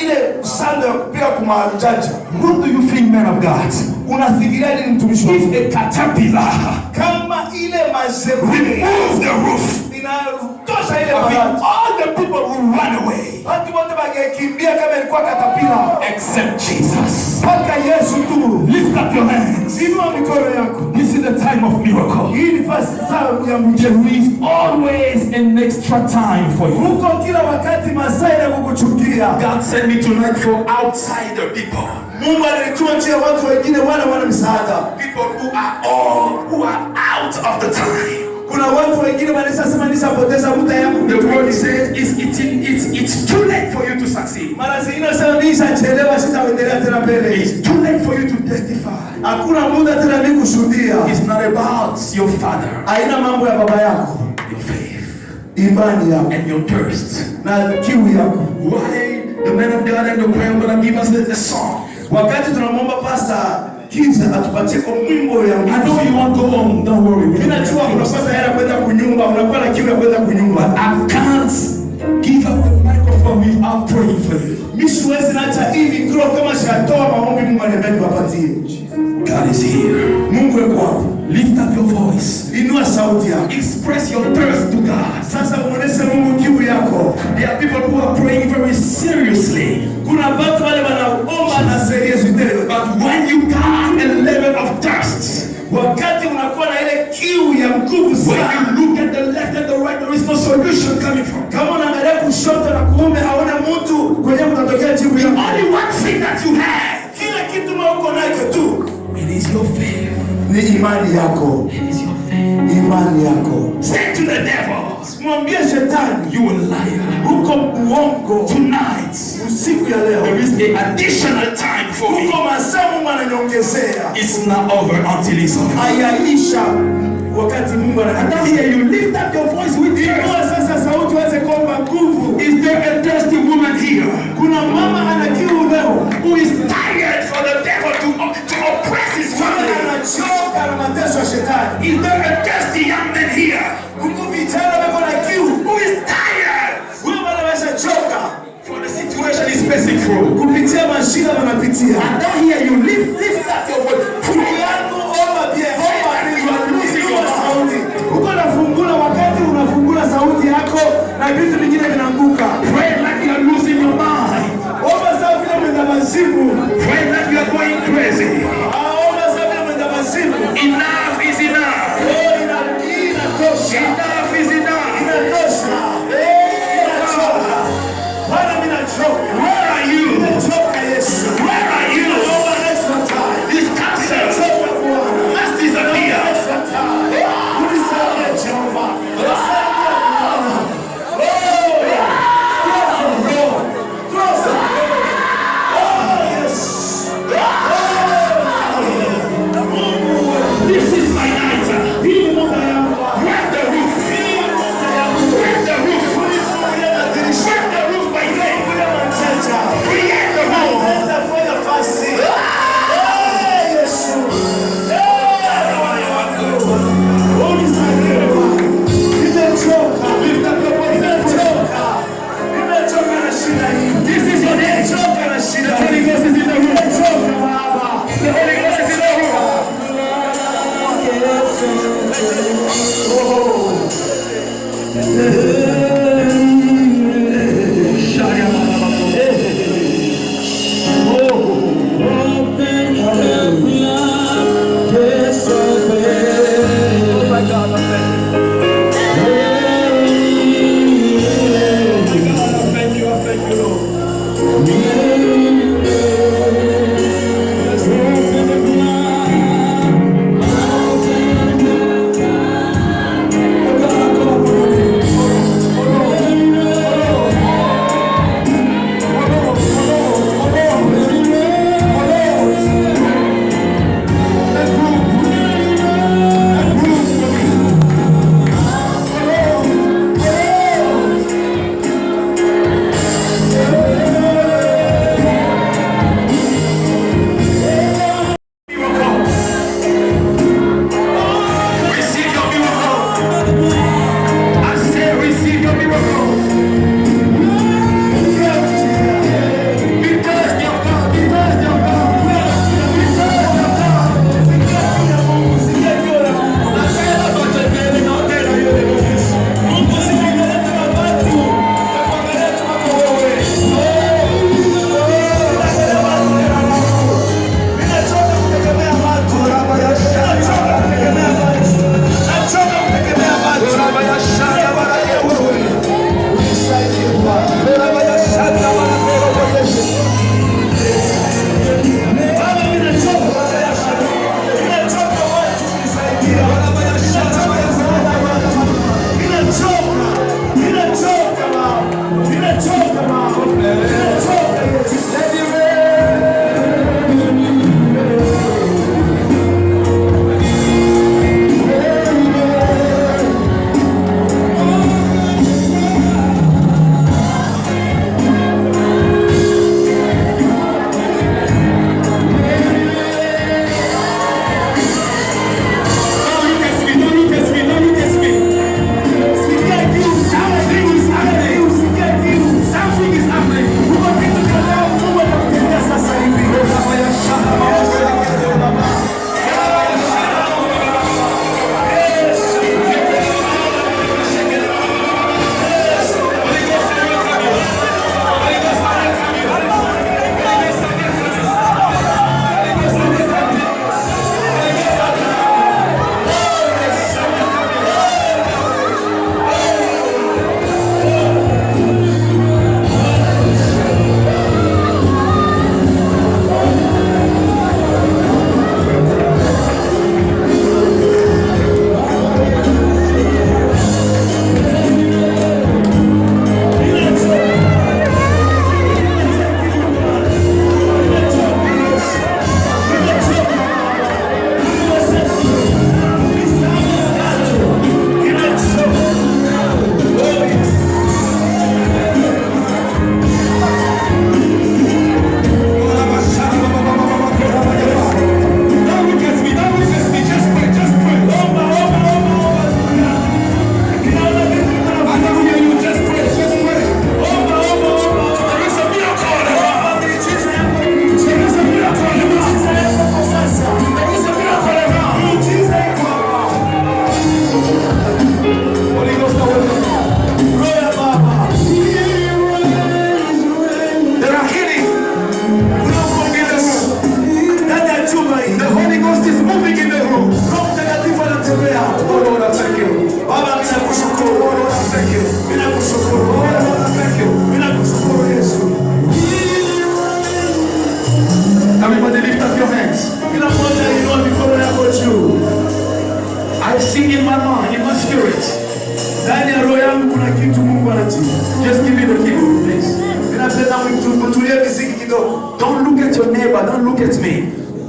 ile sanda ya kupiga kumajanja, what do you think, man of God? unafikiria nini mtumishi wa Mungu? If a caterpillar Kama ile mazeru remove the roof, inatosha ile I mean, mabati, all the people will run away watu wote wangekimbia kama ilikuwa katapila, except Jesus. mpaka Yesu tu. Lift up your hands. Inua mikono yako. This is the time of miracle. Hii ni saa ya muujiza. There is always an extra time for you. Huko kila wakati masaa ya kukuchukia. God sent me tonight for outsider people. Mungu alinituma njia watu wengine wana msaada. People who are out of the time. Kuna watu wengine wanasema nisapoteza muda yangu. The word says it's too late for you to succeed. Mara zingine sasa nishachelewa, sitaendelea tena mbele. It's too late for you to testify. Hakuna muda tena mimi kushuhudia. It's not about your father. Haina mambo ya baba yako. Your faith. Imani yako. And your thirst. Na kiu yako. Why the man of God and the choir are going to give us the song? Wakati tunamwomba Pastor Kiza atupatie kwa mwimbo ya I know you want to go home, don't worry. Mimi najua unapata hela kwenda kunyumba, unakuwa na kiu ya kwenda kunyumba. I can't give up the microphone without praying for you. Mimi siwezi naacha hii mikro kama sijatoa maombi Mungu ananiambia niwapatie. God is here. Mungu yuko hapo. Lift up your voice. Inua sauti yako. Express your thirst to God. Sasa muoneshe Mungu kiu yako. There are people who are praying very seriously. Kuna watu wale wanaomba na seriosity. But when you got a level of thirst, wakati unakuwa na ile kiu ya nguvu sana, when you look at the left and the right, there is no solution coming from. Kama unaangalia kushoto na kuume, haona mtu kwenye kutatokea jibu yako. Only one thing that you have, kila kitu uko nacho tu, it is your faith. Ni imani yako. It is your faith. Imani yako. Say to the devil, mwambie shetani, you a liar. Uko muongo. Tonight, usiku ya leo, there is an additional time for me. Uko masaa Mungu ananiongezea. It's not over until it's over. Hayaisha wakati Mungu ananiambia. I hear you lift up your voice with thirst. Inua sasa sauti uweze kuomba nguvu. Is there a thirsty woman here? Kuna mama ana kiu leo, who is tired for the devil to oppress his family? Anachoka na mateso ya shetani. Is there a thirsty young man here? Kuna vijana wako na kiu, who is tired? Wewe bado umeshachoka for the situation is passing through. Kupitia mashida wanapitia. I don't hear you lift up your voice. Uko nafungula wakati unafungula sauti yako na vitu vingine vinaanguka. Pray like you are losing your mind. Omba sawa vile mwenda mazimu. Pray like you are going crazy. Omba sawa vile mwenda mazimu. Enough is enough. Inatosha. Enough is enough. Inatosha. Inatosha. Bwana mimi nachoka. Where are you? Nachoka Yesu. Where are you? This cancer must disappear. This is my night. Wreck the roof. Wreck the roof. Wreck the roof by faith. kitu Mungu anatia. Just give me the keyboard, please. Ninapenda mtulie muziki kidogo. Don't look at your neighbor, don't look at me.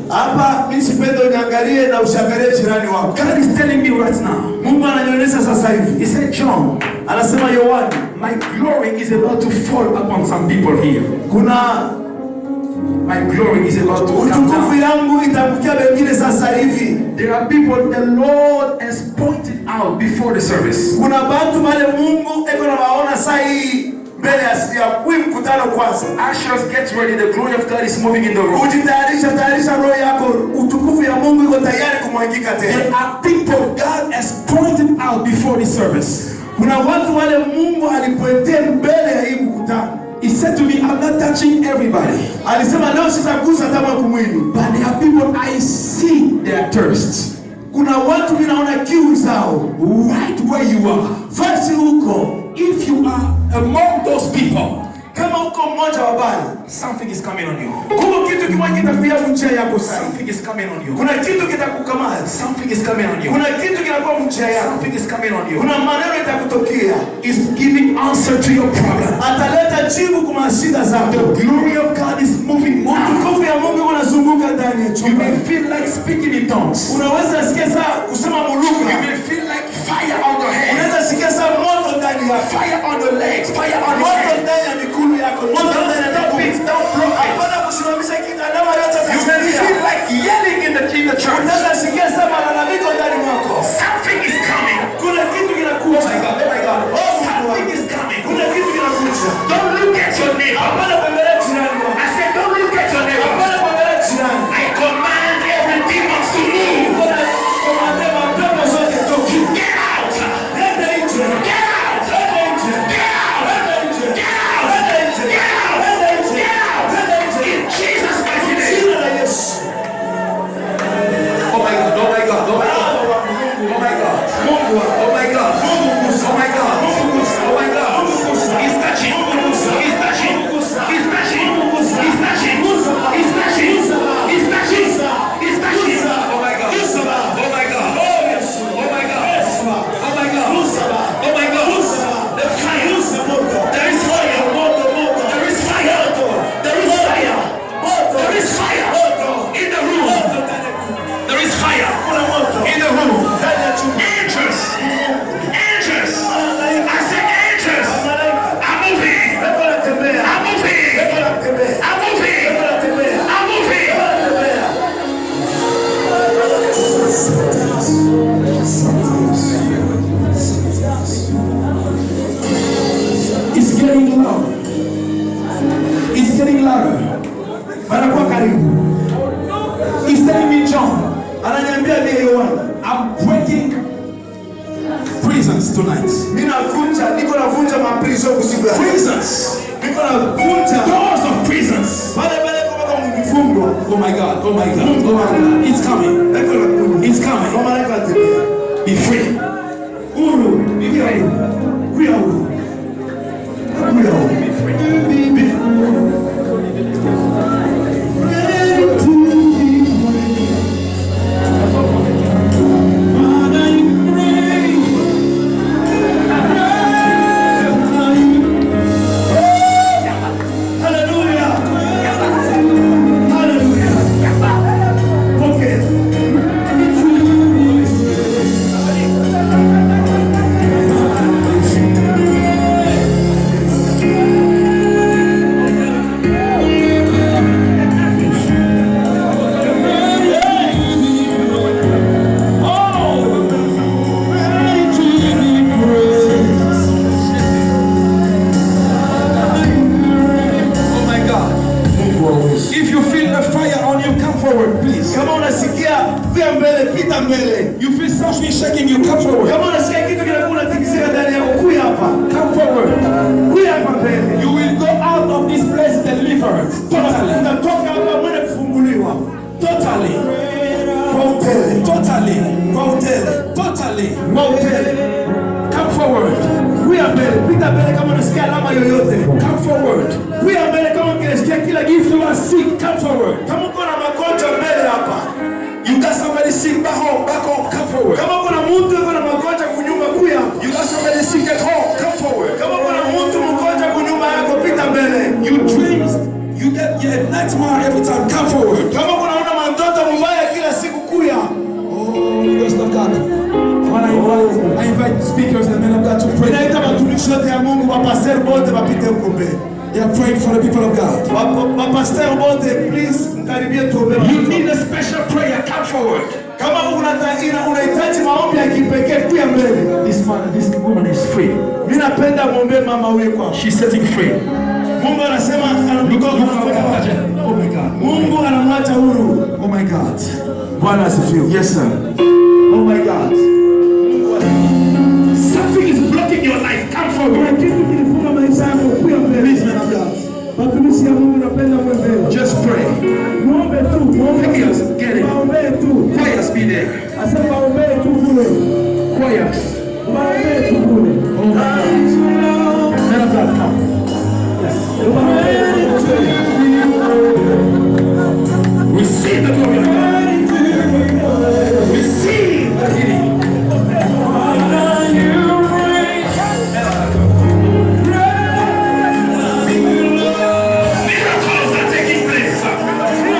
Hapa mimi sipenda uniangalie na usiangalie jirani wako. God is telling me right now. Mungu ananionyesha sasa hivi. He said, John, anasema Yohana, my glory is about to fall upon some people here. My glory is about to come down. Utukufu yangu itakukia wengine sasa hivi. There are people the Lord has pointed out before the service. Kuna watu wale Mungu eko na waona saa hii mbele ya mkutano kwanza. Ushers, get ready. The glory of God is moving in the room. Ujitayarisha roho yako. Utukufu ya Mungu iko tayari kumwagika tena. There are people God has pointed out before the service. Kuna watu wale Mungu alipointia mbele ya hii mkutano. He said to me, I'm not touching everybody. Alisema leo sitagusa hata mwili. But there are people I see their thirst. Kuna watu ninaona kiu zao. Right where you are. Fasi huko. If you are among those people, kama uko mmoja wa bali, something is coming on you. Kuna kitu kimoja kitakuja mchia yako sasa. Something is coming on you. Kuna kitu kitakukamata. Something is coming on you. Kuna kitu kinakuwa mchia yako. Something is coming on you. Kuna maneno itakutokea. Is giving answer to your problem. Ataleta jibu kwa shida zako. The glory of God is moving now. Utukufu ya Mungu unazunguka ndani ya chumba. You may feel like speaking in tongues. Unaweza sikia saa kusema lugha. You may feel like fire on your head. Unaweza sikia saa moto ndani yako. Fire on your legs. Fire on your moto ndani ya miguu yako. Moto ndani ya miguu. Don't block it. Hapana kusimamisha kitandama yote. You may feel like yelling in the church. Unaweza sikia saa malalamiko ndani mwako. Something is coming. Kuna kitu kinakuja. Oh my God. Oh my God. Something is coming. Kuna kitu kinakuja. Don't look at your neighbor. Hapana kuangalia jirani wako. I said don't look at your neighbor. Hapana kuangalia jirani. I command every demon to move. Kuna komande mapepo zote toki. Get out. Nenda nje. Get out. Nenda nje. Get out. Nenda nje. Get out. Nenda nje. Get out. Nenda nje. Get out. Nenda nje. In Jesus' mighty name. Jina la Yesu. Oh my God. Oh my God. Oh my God. Oh my God. Mungu wako. Oh my God. Oh my God. Oh my God. He's touching. He's touching. He's touching. He's touching. He's touching. He's touching. He's touching. Oh my God. Oh my God. Oh my God. Oh my God. Oh my God. The fire. There is fire. There is fire. There is fire. There is fire in the room. There is fire in the room. Angels. Angels. I said angels. I'm moving. I'm moving. I'm moving. I'm moving. It's getting louder. It's getting louder. Banakuwa karibu. He's telling me, John, Ananiambia ndiye Yohana. I'm breaking prisons tonight. Mimi niko navunja maprizo usiku. Prisons. Niko navunja Doors of prisons. pale kama mfungwa. Oh my God. Oh my God. Oh my God. It's coming. Niko nakuja. It's coming. Kwa malaika atembea. Be free. Huru. Be free. Kuya huru. Kuya huru. Be free. If you feel the fire on you, come forward, please. Kama unasikia vya mbele, pita mbele. You feel something shaking you, come forward. Kama unasikia kitu kinakuwa kinatikisika ndani yako, kuja hapa. Come forward. Kuja hapa mbele. You will go out of this place delivered. Totally. Utatoka hapa mwende kufunguliwa. Totally. Kwa utele. Totally. Kwa utele. Totally. Kwa utele. Come forward. Kuja mbele, pita mbele kama unasikia alama yoyote. Come forward. Kuja mbele kama unasikia kila If you are sick, come forward. kama uko na magonjwa mbele hapa. You got somebody sick back home, come forward. Kama kuna mtu yuko na magonjwa kunyumba, kuja hapa. You got somebody sick at home, come forward. yote ya Mungu, mapastor bote wapite huko mbele. They are praying for the people of God. Mapastor bote, please, mkaribie tuombe. You need a special prayer, come forward. Kama unahitaji maombi ya kipekee, kuja mbele. This woman is free. Mimi napenda muombe mama huyu kwa. She's setting free. Mungu anasema Oh my God. Mungu anamwacha huru. Oh my God. Bwana asifiwe. Yes sir. Oh my God. Something is blocking your life. Come forward. Kitu kilifunga maisha yako, kuja mbele. Please, man of God. Watumishi ya Mungu napenda muombe. Just pray. Muombe tu, muombe. Yes, get it. Muombe tu. Choirs be there. Asema muombe tu kule. Choirs. Muombe tu kule. Oh my God. Man of God, come. Receive the glory of God. Receive the healing. Miracles are taking place.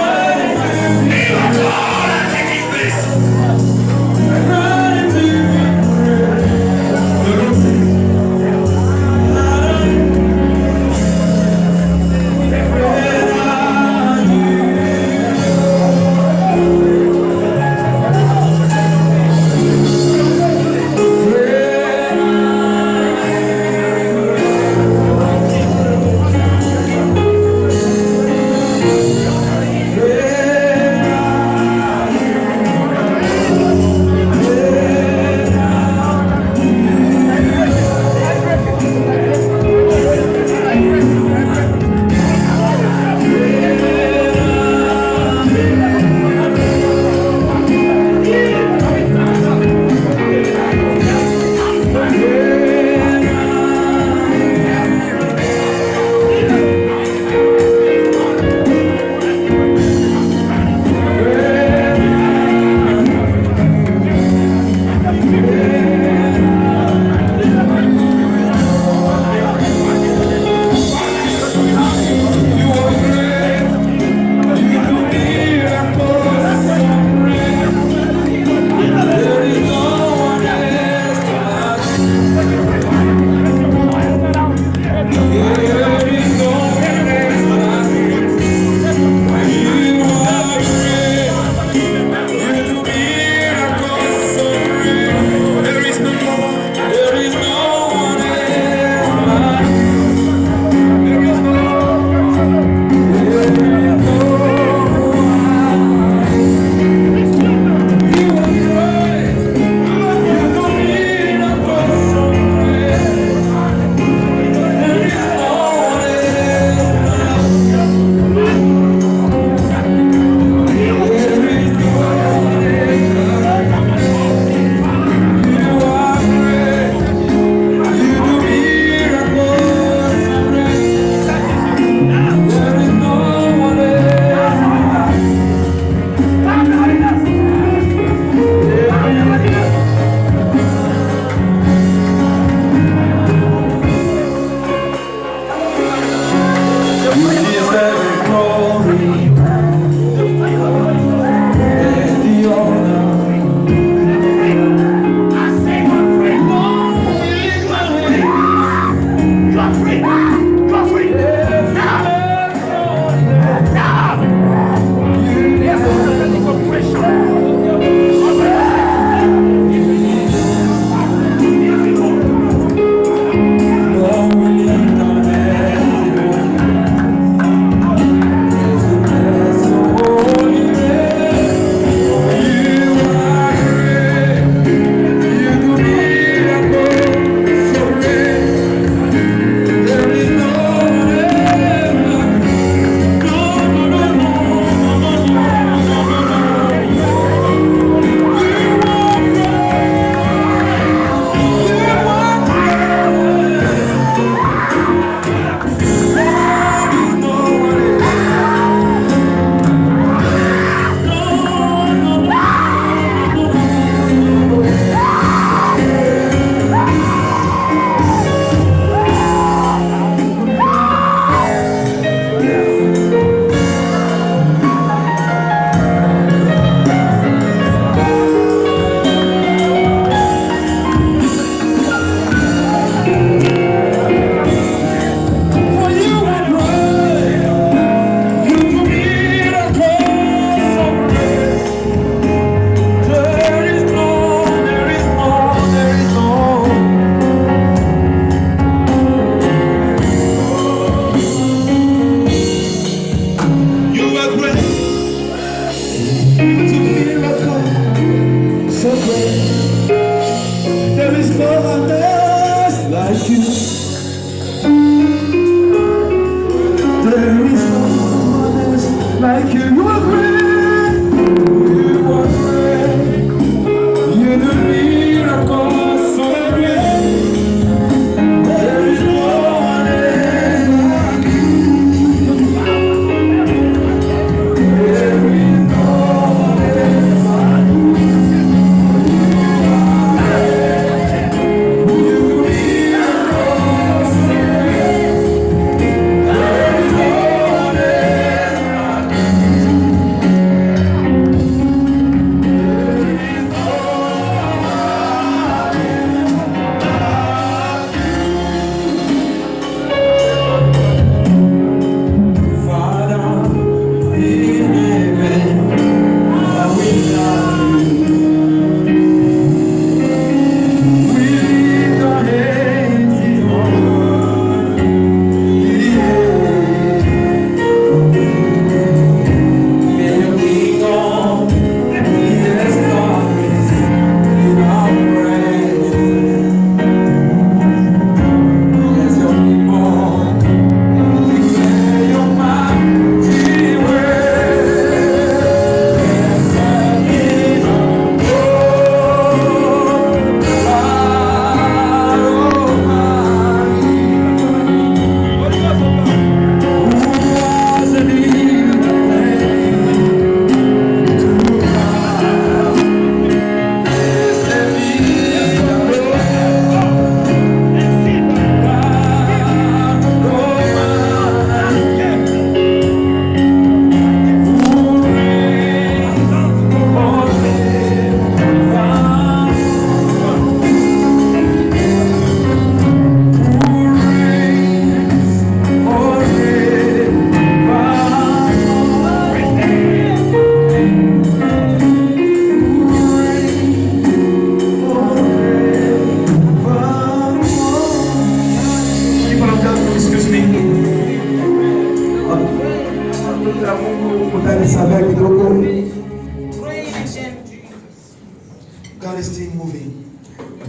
moving.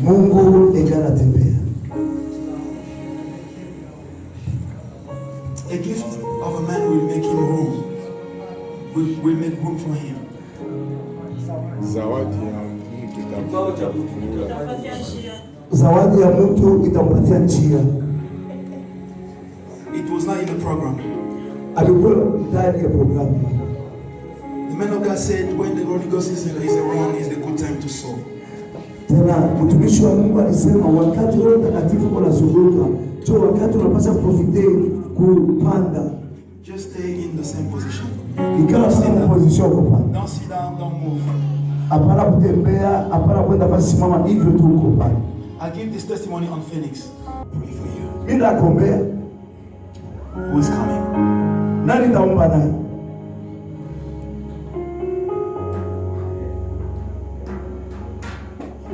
Mungu anatembea. A gift of a man will make him room. Will make room for him. Zawadi ya mtu itampatia njia. It was not in the program. Alikuwa ndani ya programu. The man of God said when the Holy Ghost is around, is the good time to sow. Tena mtumishi wa Mungu alisema wakati Roho Mtakatifu unazunguka, sio wakati unapaswa profite kupanda. Just stay in the same position. Ikawa sina position kupanda. Don't sit down, don't move. Hapana kutembea, hapana kwenda basi simama hivyo tu uko pale. I give this testimony on Phoenix. Pray for you. Mimi nakuombea. Who is coming? Nani taomba naye?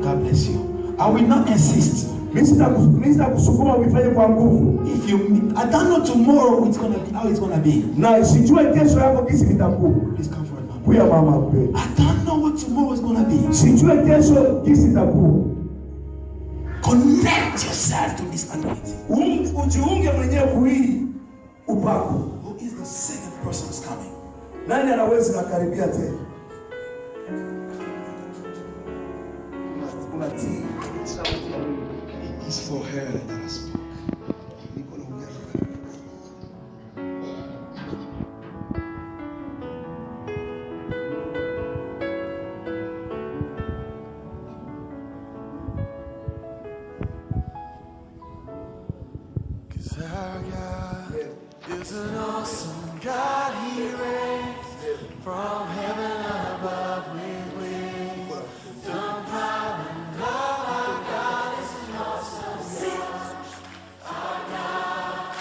God bless you. I will not insist. Mimi sitakusukuma uifanye kwa nguvu. If you, I don't know tomorrow it's gonna be, how it's gonna be. Na sijue kesho yako kisi kitakuwa. Please come forward, mama. Kuya mama kwe. I don't know what tomorrow is gonna be. Sijue kesho kisi kitakuwa. Connect yourself to this anointing. Ujiunge mwenyewe kuhii upako. Who is the second person who's coming? Nani anaweza kukaribia tena? Unatii. It is for her that I speak. Our God is an awesome God. He reigns from heaven above with wings. Some power and love. Our God is an awesome God. Our God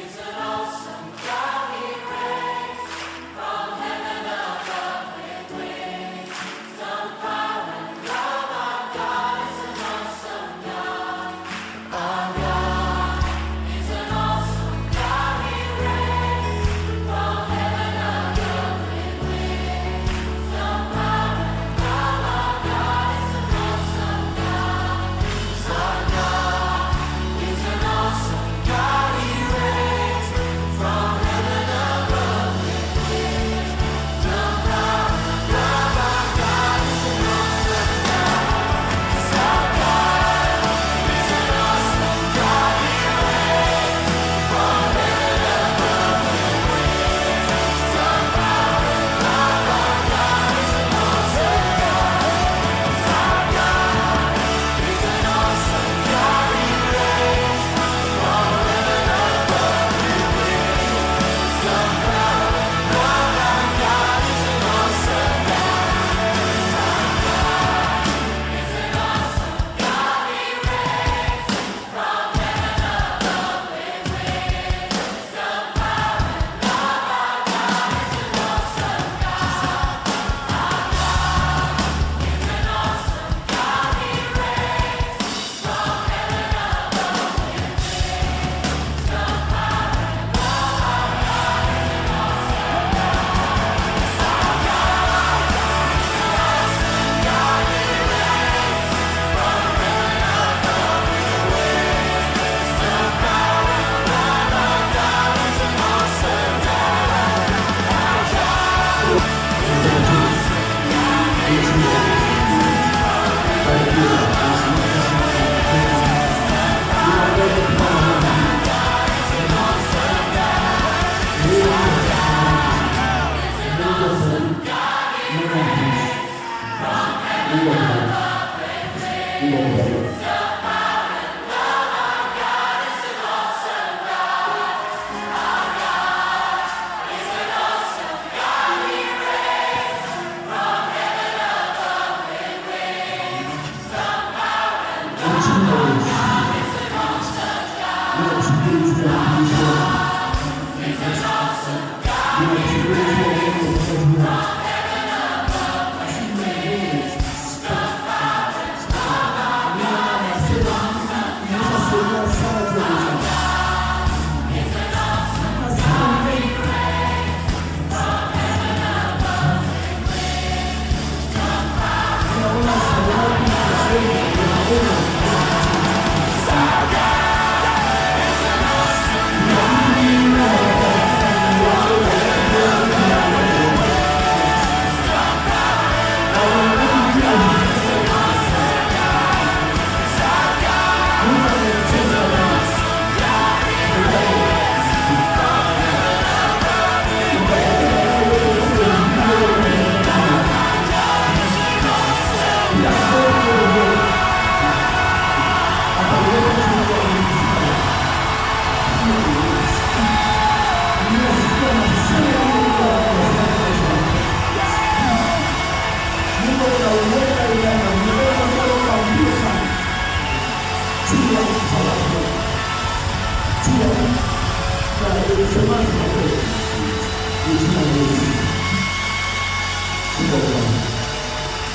is an awesome God. He reigns from heaven above with wings. Some power and love. Our God is an awesome God. Our God. Power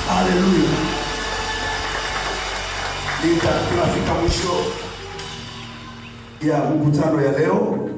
Haleluya. Tunafika mwisho ya mkutano ya leo.